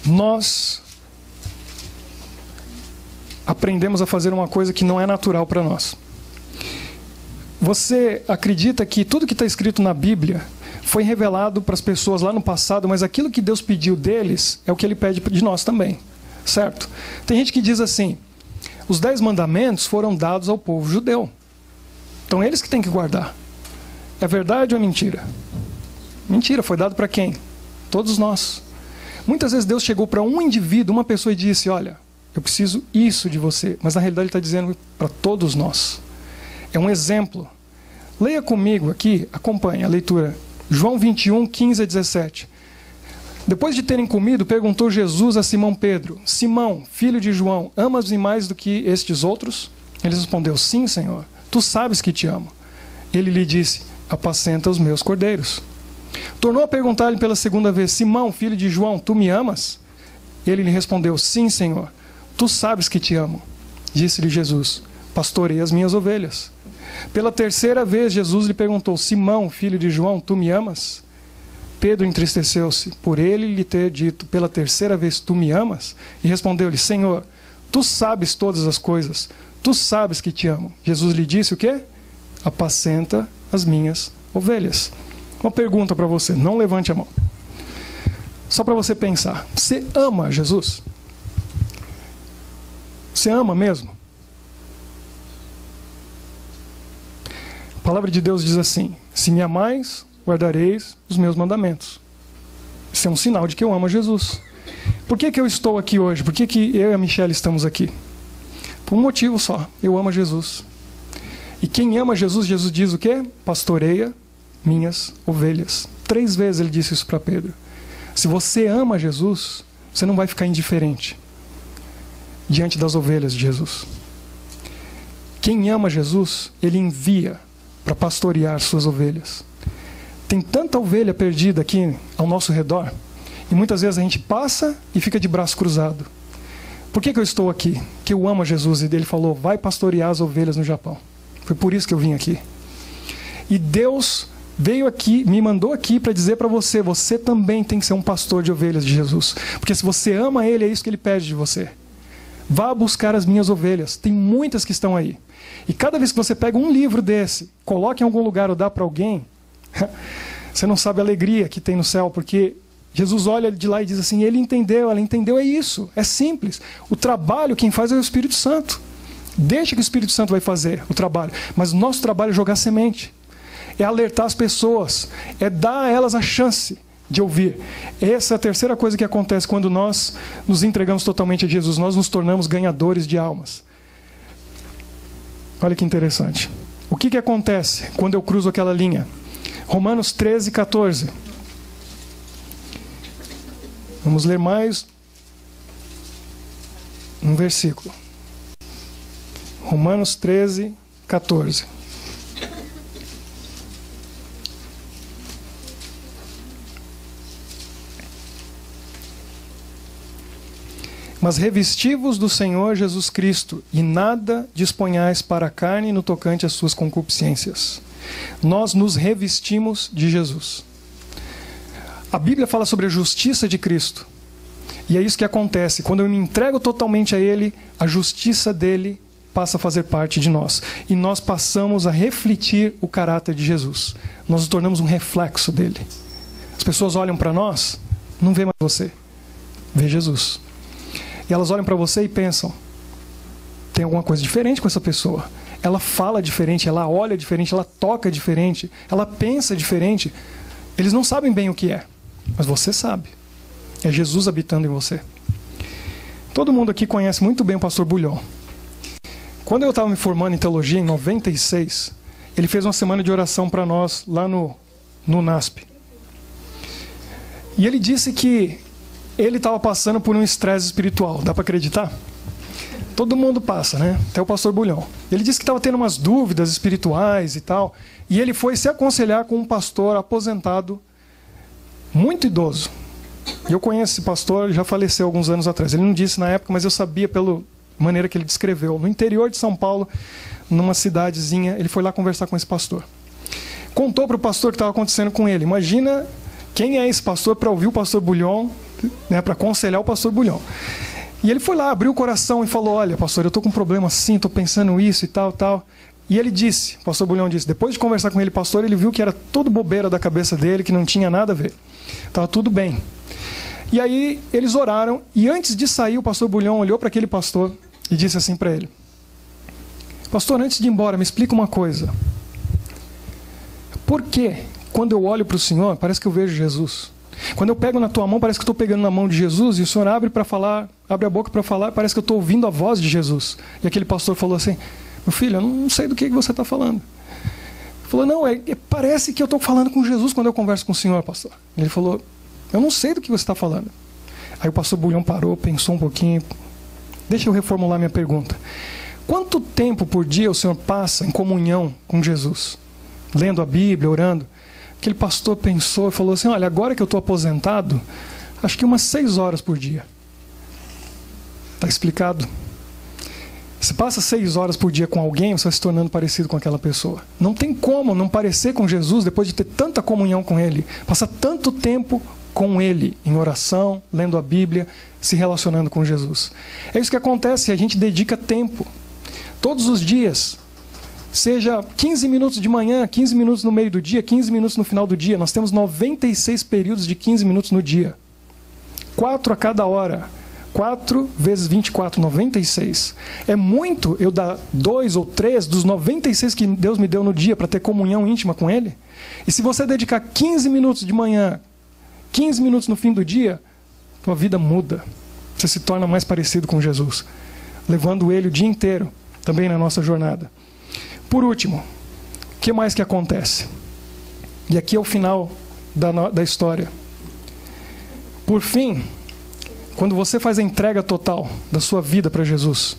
nós aprendemos a fazer uma coisa que não é natural para nós. Você acredita que tudo que está escrito na Bíblia foi revelado para as pessoas lá no passado, mas aquilo que Deus pediu deles é o que Ele pede de nós também, certo? Tem gente que diz assim, os 10 mandamentos foram dados ao povo judeu, então eles que têm que guardar. É verdade ou é mentira? Mentira, foi dado para quem? Todos nós. Muitas vezes Deus chegou para um indivíduo, uma pessoa e disse, olha, eu preciso isso de você, mas na realidade Ele está dizendo para todos nós. É um exemplo. Leia comigo aqui, acompanhe a leitura. João 21, 15 a 17. Depois de terem comido, perguntou Jesus a Simão Pedro: Simão, filho de João, amas-me mais do que estes outros? Ele respondeu: Sim, Senhor, tu sabes que te amo. Ele lhe disse: apacenta os meus cordeiros. Tornou a perguntar-lhe pela segunda vez: Simão, filho de João, tu me amas? Ele lhe respondeu: Sim, Senhor, tu sabes que te amo. Disse-lhe Jesus: pastorei as minhas ovelhas. Pela terceira vez Jesus lhe perguntou: Simão, filho de João, tu me amas? Pedro entristeceu-se por ele lhe ter dito pela terceira vez: tu me amas? E respondeu-lhe: Senhor, tu sabes todas as coisas, tu sabes que te amo. Jesus lhe disse o quê? Apacenta as minhas ovelhas. Uma pergunta para você, não levante a mão. Só para você pensar, você ama Jesus? Você ama mesmo? A palavra de Deus diz assim: se me amais, guardareis os meus mandamentos. Isso é um sinal de que eu amo a Jesus. Por que eu estou aqui hoje? Por que eu e a Michelle estamos aqui? Por um motivo só: eu amo a Jesus. E quem ama Jesus, Jesus diz o quê? Pastoreia minhas ovelhas. 3 vezes ele disse isso para Pedro. Se você ama Jesus, você não vai ficar indiferente diante das ovelhas de Jesus. Quem ama Jesus, ele envia para pastorear suas ovelhas. Tem tanta ovelha perdida aqui ao nosso redor, e muitas vezes a gente passa e fica de braço cruzado. Por que eu estou aqui? Que eu amo a Jesus, e ele falou: vai pastorear as ovelhas no Japão. Foi por isso que eu vim aqui. E Deus veio aqui, me mandou aqui para dizer para você: você também tem que ser um pastor de ovelhas de Jesus. Porque se você ama Ele, é isso que Ele pede de você. Vá buscar as minhas ovelhas. Tem muitas que estão aí. E cada vez que você pega um livro desse, coloca em algum lugar ou dá para alguém, você não sabe a alegria que tem no céu, porque Jesus olha de lá e diz assim: ele entendeu, ela entendeu, é isso, é simples. O trabalho quem faz é o Espírito Santo. Deixa que o Espírito Santo vai fazer o trabalho. Mas o nosso trabalho é jogar semente. É alertar as pessoas. É dar a elas a chance de ouvir. Essa é a terceira coisa que acontece quando nós nos entregamos totalmente a Jesus. Nós nos tornamos ganhadores de almas. Olha que interessante. O que acontece quando eu cruzo aquela linha? Romanos 13, 14. Vamos ler mais um versículo. Romanos 13, 14. Mas revesti-vos do Senhor Jesus Cristo, e nada disponhais para a carne no tocante às suas concupiscências. Nós nos revestimos de Jesus. A Bíblia fala sobre a justiça de Cristo. E é isso que acontece. Quando eu me entrego totalmente a Ele, a justiça dele passa a fazer parte de nós. E nós passamos a refletir o caráter de Jesus. Nós nos tornamos um reflexo dele. As pessoas olham para nós, não vê mais você, vê Jesus. E elas olham para você e pensam: tem alguma coisa diferente com essa pessoa. Ela fala diferente, ela olha diferente, ela toca diferente, ela pensa diferente. Eles não sabem bem o que é, mas você sabe. É Jesus habitando em você. Todo mundo aqui conhece muito bem o pastor Bulhon. Quando eu estava me formando em teologia, em 96, ele fez uma semana de oração para nós lá no NASP. E ele disse que ele estava passando por um estresse espiritual. Dá para acreditar? Todo mundo passa, né? Até o pastor Bulhon. Ele disse que estava tendo umas dúvidas espirituais e tal. E ele foi se aconselhar com um pastor aposentado, muito idoso. E eu conheço esse pastor, já faleceu alguns anos atrás. Ele não disse na época, mas eu sabia pela maneira que ele descreveu. No interior de São Paulo, numa cidadezinha, ele foi lá conversar com esse pastor. Contou para o pastor o que estava acontecendo com ele. Imagina quem é esse pastor para ouvir o pastor Bulhon, né, para aconselhar o pastor Bulhon. E ele foi lá, abriu o coração e falou: olha, pastor, eu estou com um problema assim, estou pensando isso e tal, tal. E ele disse, o pastor Bulhon disse, depois de conversar com ele, pastor, ele viu que era tudo bobeira da cabeça dele, que não tinha nada a ver. Estava tudo bem. E aí eles oraram, e antes de sair, o pastor Bulhon olhou para aquele pastor e disse assim para ele: pastor, antes de ir embora, me explica uma coisa. Por que, quando eu olho para o Senhor, parece que eu vejo Jesus? Quando eu pego na tua mão, parece que eu estou pegando na mão de Jesus, e o Senhor abre a boca para falar, parece que eu estou ouvindo a voz de Jesus. E aquele pastor falou assim: meu filho, eu não sei do que você está falando. Ele falou: não, parece que eu estou falando com Jesus quando eu converso com o Senhor, pastor. Ele falou: Eu não sei do que você está falando. Aí o pastor Bulhão parou, pensou um pouquinho. Deixa eu reformular minha pergunta. Quanto tempo por dia o senhor passa em comunhão com Jesus? Lendo a Bíblia, orando? Aquele pastor pensou e falou assim, olha, agora que eu estou aposentado, acho que umas 6 horas por dia. Está explicado? Se passa 6 horas por dia com alguém, você vai se tornando parecido com aquela pessoa. Não tem como não parecer com Jesus depois de ter tanta comunhão com Ele. Passar tanto tempo com Ele, em oração, lendo a Bíblia, se relacionando com Jesus. É isso que acontece, a gente dedica tempo. Todos os dias. Seja 15 minutos de manhã, 15 minutos no meio do dia, 15 minutos no final do dia. Nós temos 96 períodos de 15 minutos no dia. 4 a cada hora. 4 vezes 24, 96. É muito eu dar 2 ou 3 dos 96 que Deus me deu no dia para ter comunhão íntima com Ele? E se você dedicar 15 minutos de manhã, 15 minutos no fim do dia, tua vida muda. Você se torna mais parecido com Jesus, levando Ele o dia inteiro, também na nossa jornada. Por último, o que mais que acontece? E aqui é o final da história. Por fim, quando você faz a entrega total da sua vida para Jesus,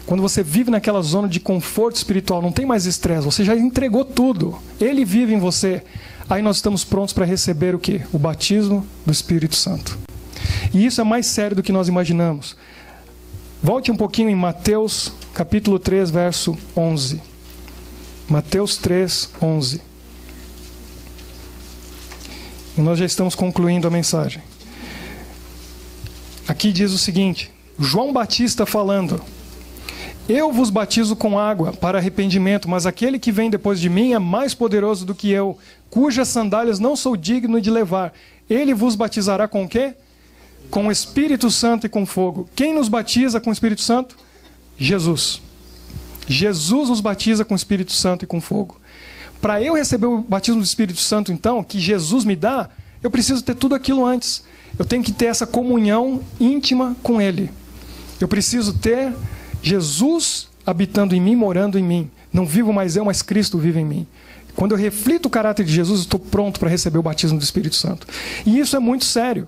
quando você vive naquela zona de conforto espiritual, não tem mais estresse, você já entregou tudo, Ele vive em você, aí nós estamos prontos para receber o quê? O batismo do Espírito Santo. E isso é mais sério do que nós imaginamos. Volte um pouquinho em Mateus capítulo 3, verso 11. Mateus 3, 11. E nós já estamos concluindo a mensagem. Aqui diz o seguinte, João Batista falando, eu vos batizo com água para arrependimento, mas aquele que vem depois de mim é mais poderoso do que eu, cujas sandálias não sou digno de levar. Ele vos batizará com o quê? Com o Espírito Santo e com fogo. Quem nos batiza com o Espírito Santo? Jesus. Jesus nos batiza com o Espírito Santo e com fogo. Para eu receber o batismo do Espírito Santo, então, que Jesus me dá, eu preciso ter tudo aquilo antes. Eu tenho que ter essa comunhão íntima com Ele. Eu preciso ter Jesus habitando em mim, morando em mim. Não vivo mais eu, mas Cristo vive em mim. Quando eu reflito o caráter de Jesus, eu estou pronto para receber o batismo do Espírito Santo. E isso é muito sério.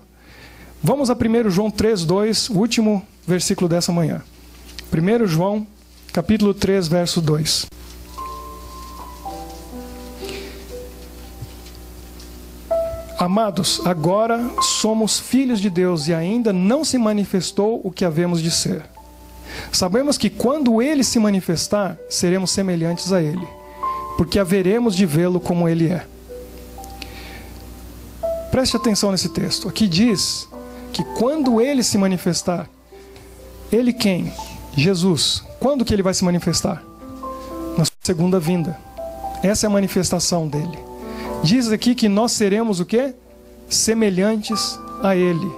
Vamos a 1 João 3, 2, o último versículo dessa manhã. 1 João, capítulo 3, verso 2. Amados, agora somos filhos de Deus e ainda não se manifestou o que havemos de ser. Sabemos que quando Ele se manifestar, seremos semelhantes a Ele, porque haveremos de vê-lo como Ele é. Preste atenção nesse texto. Aqui diz que quando Ele se manifestar, Ele quem? Jesus. Quando que Ele vai se manifestar? Na sua segunda vinda. Essa é a manifestação dEle. Diz aqui que nós seremos o quê? Semelhantes a Ele.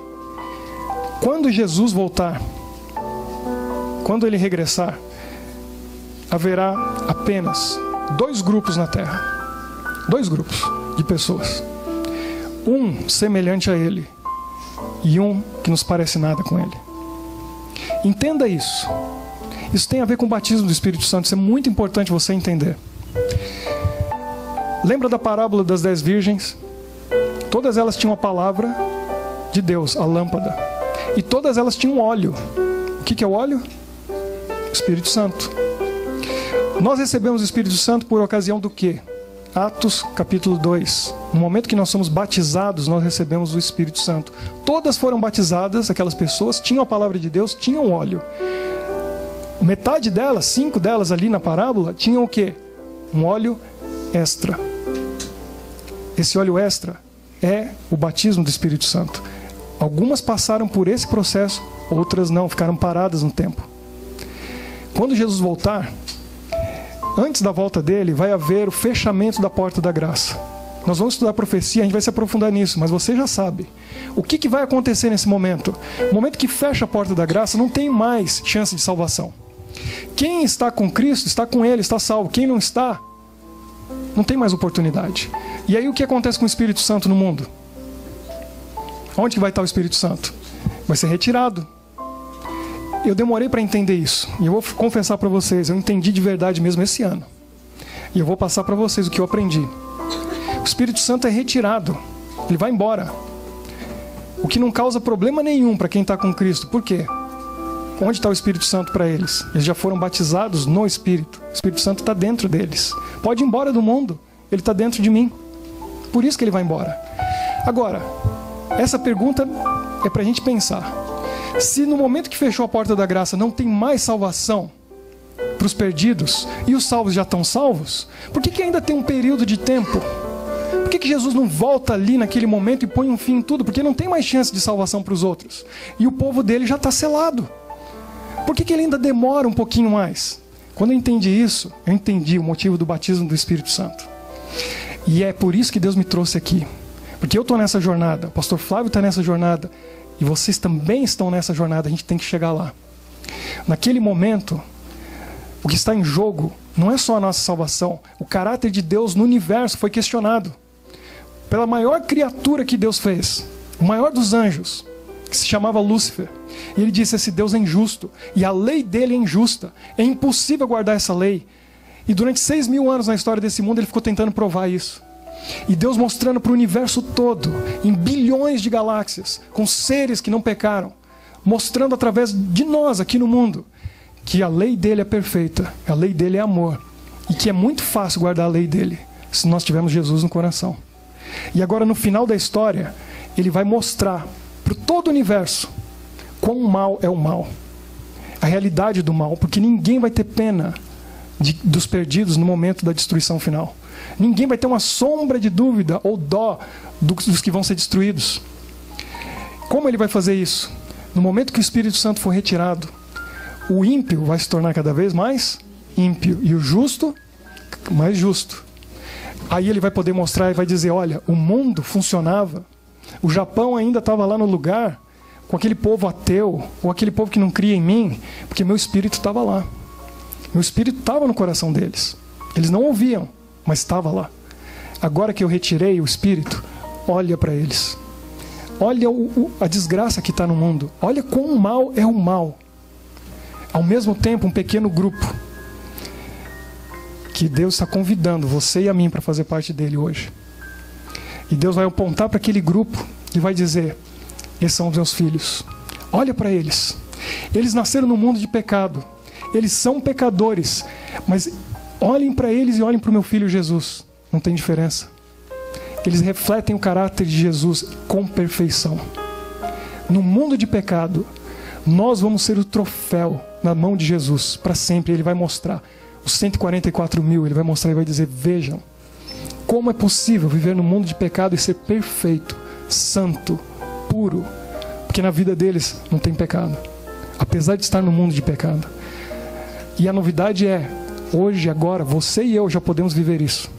Quando Jesus voltar, quando Ele regressar, haverá apenas 2 grupos na Terra. 2 grupos de pessoas. Um semelhante a Ele e um que nos parece nada com Ele. Entenda isso. Isso tem a ver com o batismo do Espírito Santo. Isso é muito importante você entender. Lembra da parábola das 10 virgens? Todas elas tinham a palavra de Deus, a lâmpada. E todas elas tinham óleo. O que é o óleo? O Espírito Santo. Nós recebemos o Espírito Santo por ocasião do quê? Atos capítulo 2. No momento que nós somos batizados, nós recebemos o Espírito Santo. Todas foram batizadas, aquelas pessoas tinham a palavra de Deus, tinham óleo. Metade delas, 5 delas ali na parábola, tinham o quê? Um óleo extra. Esse óleo extra é o batismo do Espírito Santo. Algumas passaram por esse processo, outras não, ficaram paradas no tempo. Quando Jesus voltar, antes da volta dele, vai haver o fechamento da porta da graça. Nós vamos estudar profecia, a gente vai se aprofundar nisso, mas você já sabe. O que vai acontecer nesse momento? No momento que fecha a porta da graça, não tem mais chance de salvação. Quem está com Cristo, está com Ele, está salvo. Quem não está, não tem mais oportunidade. E aí o que acontece com o Espírito Santo no mundo? Onde que vai estar o Espírito Santo? Vai ser retirado. Eu demorei para entender isso. E eu vou confessar para vocês, eu entendi de verdade mesmo esse ano. E eu vou passar para vocês o que eu aprendi. O Espírito Santo é retirado. Ele vai embora. O que não causa problema nenhum para quem está com Cristo. Por quê? Onde está o Espírito Santo para eles? Eles já foram batizados no Espírito. O Espírito Santo está dentro deles. Pode ir embora do mundo. Ele está dentro de mim. Por isso que ele vai embora. Agora, essa pergunta é para a gente pensar. Se no momento que fechou a porta da graça não tem mais salvação para os perdidos e os salvos já estão salvos, por que ainda tem um período de tempo? Por que Jesus não volta ali naquele momento e põe um fim em tudo? Porque não tem mais chance de salvação para os outros. E o povo dele já está selado. Por que ele ainda demora um pouquinho mais? Quando eu entendi isso, eu entendi o motivo do batismo do Espírito Santo. E é por isso que Deus me trouxe aqui. Porque eu estou nessa jornada, o pastor Flávio está nessa jornada, e vocês também estão nessa jornada, a gente tem que chegar lá. Naquele momento, o que está em jogo não é só a nossa salvação. O caráter de Deus no universo foi questionado pela maior criatura que Deus fez, o maior dos anjos, que se chamava Lúcifer. E ele disse: esse Deus é injusto, e a lei dele é injusta, é impossível guardar essa lei. E durante 6.000 anos na história desse mundo ele ficou tentando provar isso. E Deus mostrando para o universo todo, em bilhões de galáxias, com seres que não pecaram, mostrando através de nós aqui no mundo, que a lei dele é perfeita, a lei dele é amor, e que é muito fácil guardar a lei dele, se nós tivermos Jesus no coração. E agora no final da história, ele vai mostrar para todo o universo quão mal é o mal, a realidade do mal, porque ninguém vai ter pena dos perdidos no momento da destruição final. Ninguém vai ter uma sombra de dúvida ou dó dos que vão ser destruídos. Como ele vai fazer isso? No momento que o Espírito Santo for retirado, o ímpio vai se tornar cada vez mais ímpio e o justo mais justo. Aí ele vai poder mostrar e vai dizer: olha, o mundo funcionava, o Japão ainda estava lá no lugar com aquele povo ateu, ou aquele povo que não cria em mim, porque meu Espírito estava lá. Meu Espírito estava no coração deles. Eles não ouviam, mas estava lá. Agora que eu retirei o Espírito, olha para eles. Olha a desgraça que está no mundo. Olha quão mal é o mal. Ao mesmo tempo, um pequeno grupo que Deus está convidando você e a mim para fazer parte dele hoje. E Deus vai apontar para aquele grupo e vai dizer: esses são os meus filhos. Olha para eles. Eles nasceram no mundo de pecado. Eles são pecadores. Mas olhem para eles e olhem para o meu filho Jesus. Não tem diferença. Eles refletem o caráter de Jesus com perfeição. No mundo de pecado, nós vamos ser o troféu na mão de Jesus para sempre. Ele vai mostrar os 144.000. Ele vai mostrar e vai dizer: vejam como é possível viver no mundo de pecado e ser perfeito, santo, puro. Porque na vida deles não tem pecado, apesar de estar no mundo de pecado. E a novidade é: hoje, agora, você e eu já podemos viver isso.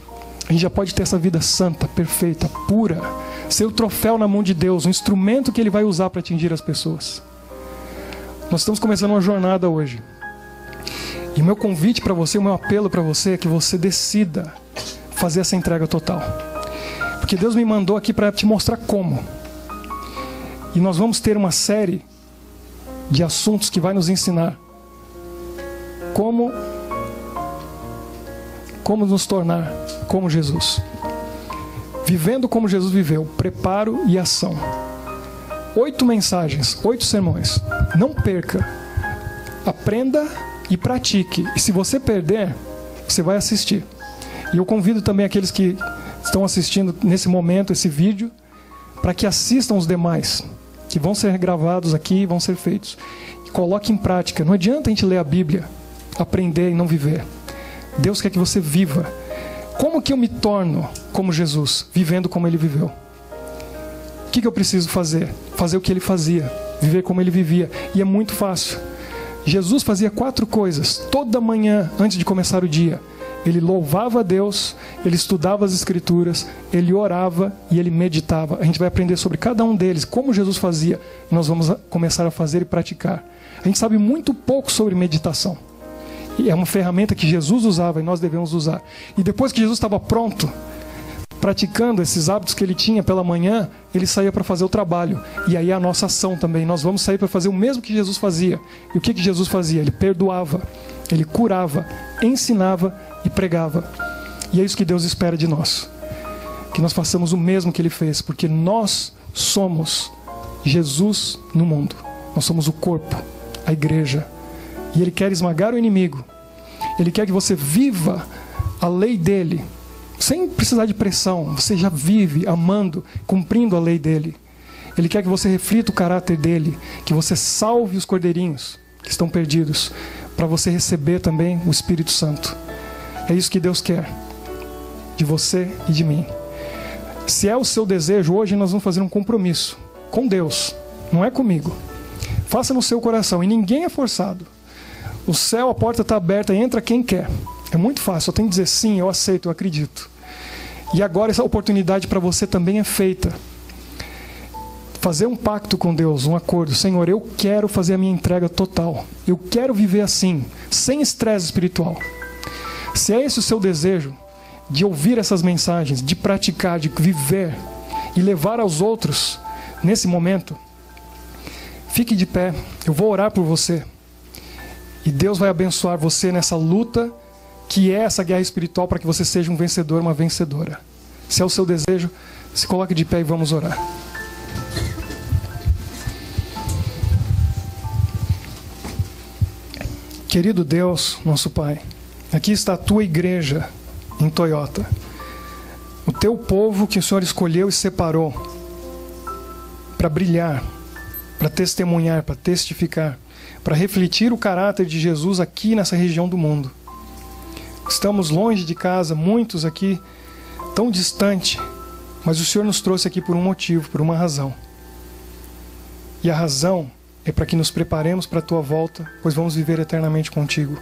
A gente já pode ter essa vida santa, perfeita, pura, ser o troféu na mão de Deus, um instrumento que Ele vai usar para atingir as pessoas. Nós estamos começando uma jornada hoje. E o meu convite para você, o meu apelo para você é que você decida fazer essa entrega total. Porque Deus me mandou aqui para te mostrar como. E nós vamos ter uma série de assuntos que vai nos ensinar como nos tornar como Jesus. Vivendo como Jesus viveu, preparo e ação. 8 mensagens, 8 sermões. Não perca. Aprenda e pratique. E se você perder, você vai assistir. E eu convido também aqueles que estão assistindo nesse momento esse vídeo, para que assistam os demais, que vão ser gravados aqui e vão ser feitos. E coloque em prática. Não adianta a gente ler a Bíblia, aprender e não viver. Deus quer que você viva. Como que eu me torno como Jesus? Vivendo como Ele viveu. O que eu preciso fazer? Fazer o que Ele fazia. Viver como Ele vivia. E é muito fácil. Jesus fazia 4 coisas toda manhã antes de começar o dia. Ele louvava a Deus, ele estudava as Escrituras, ele orava e ele meditava. A gente vai aprender sobre cada um deles, como Jesus fazia. Nós vamos começar a fazer e praticar. A gente sabe muito pouco sobre meditação. E é uma ferramenta que Jesus usava e nós devemos usar. E depois que Jesus estava pronto, praticando esses hábitos que ele tinha pela manhã, ele saía para fazer o trabalho. E aí a nossa ação também. Nós vamos sair para fazer o mesmo que Jesus fazia. E o que Jesus fazia? Ele perdoava, ele curava, ensinava e pregava. E é isso que Deus espera de nós. Que nós façamos o mesmo que Ele fez. Porque nós somos Jesus no mundo. Nós somos o corpo, a igreja. E Ele quer esmagar o inimigo. Ele quer que você viva a lei dEle, sem precisar de pressão. Você já vive amando, cumprindo a lei dEle. Ele quer que você reflita o caráter dEle, que você salve os cordeirinhos que estão perdidos, para você receber também o Espírito Santo. É isso que Deus quer de você e de mim. Se é o seu desejo, hoje nós vamos fazer um compromisso com Deus, não é comigo. Faça no seu coração, e ninguém é forçado. O céu, a porta está aberta, entra quem quer. É muito fácil, só tem que dizer sim, eu aceito, eu acredito. E agora essa oportunidade para você também é feita. Fazer um pacto com Deus, um acordo. Senhor, eu quero fazer a minha entrega total. Eu quero viver assim, sem estresse espiritual. Se é esse o seu desejo, de ouvir essas mensagens, de praticar, de viver e levar aos outros nesse momento, fique de pé, eu vou orar por você. E Deus vai abençoar você nessa luta que é essa guerra espiritual, para que você seja um vencedor, uma vencedora. Se é o seu desejo, se coloque de pé e vamos orar. Querido Deus, nosso Pai, aqui está a tua igreja em Toyota. O teu povo que o Senhor escolheu e separou para brilhar, para testemunhar, para testificar, para refletir o caráter de Jesus aqui nessa região do mundo. Estamos longe de casa, muitos aqui tão distante, mas o Senhor nos trouxe aqui por um motivo, por uma razão. E a razão é para que nos preparemos para a tua volta, pois vamos viver eternamente contigo.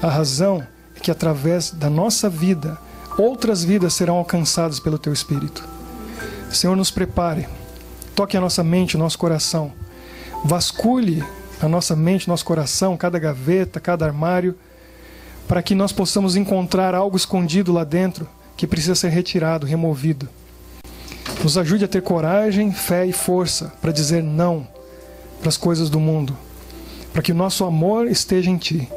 A razão é que através da nossa vida, outras vidas serão alcançadas pelo teu Espírito. Senhor, nos prepare, toque a nossa mente, o nosso coração, vasculhe a nossa mente, nosso coração, cada gaveta, cada armário, para que nós possamos encontrar algo escondido lá dentro que precisa ser retirado, removido. Nos ajude a ter coragem, fé e força para dizer não para as coisas do mundo, para que o nosso amor esteja em Ti,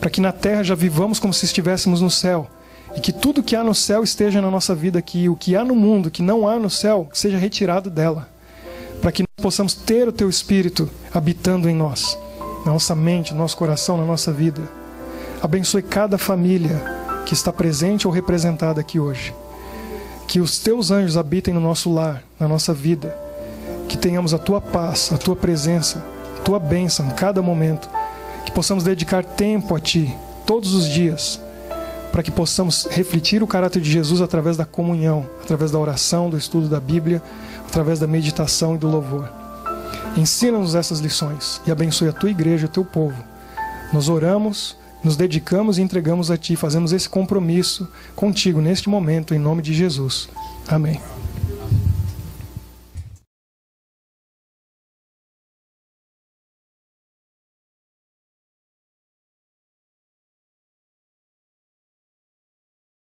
para que na terra já vivamos como se estivéssemos no céu, e que tudo que há no céu esteja na nossa vida aqui, o que há no mundo, que não há no céu, seja retirado dela, para que nós possamos ter o Teu Espírito habitando em nós, na nossa mente, no nosso coração, na nossa vida. Abençoe cada família que está presente ou representada aqui hoje. Que os Teus anjos habitem no nosso lar, na nossa vida. Que tenhamos a Tua paz, a Tua presença, a Tua bênção em cada momento. Que possamos dedicar tempo a Ti, todos os dias, para que possamos refletir o caráter de Jesus através da comunhão, através da oração, do estudo da Bíblia, através da meditação e do louvor. Ensina-nos essas lições e abençoe a Tua igreja, o Teu povo. Nós oramos, nos dedicamos e entregamos a Ti, fazemos esse compromisso contigo neste momento, em nome de Jesus. Amém.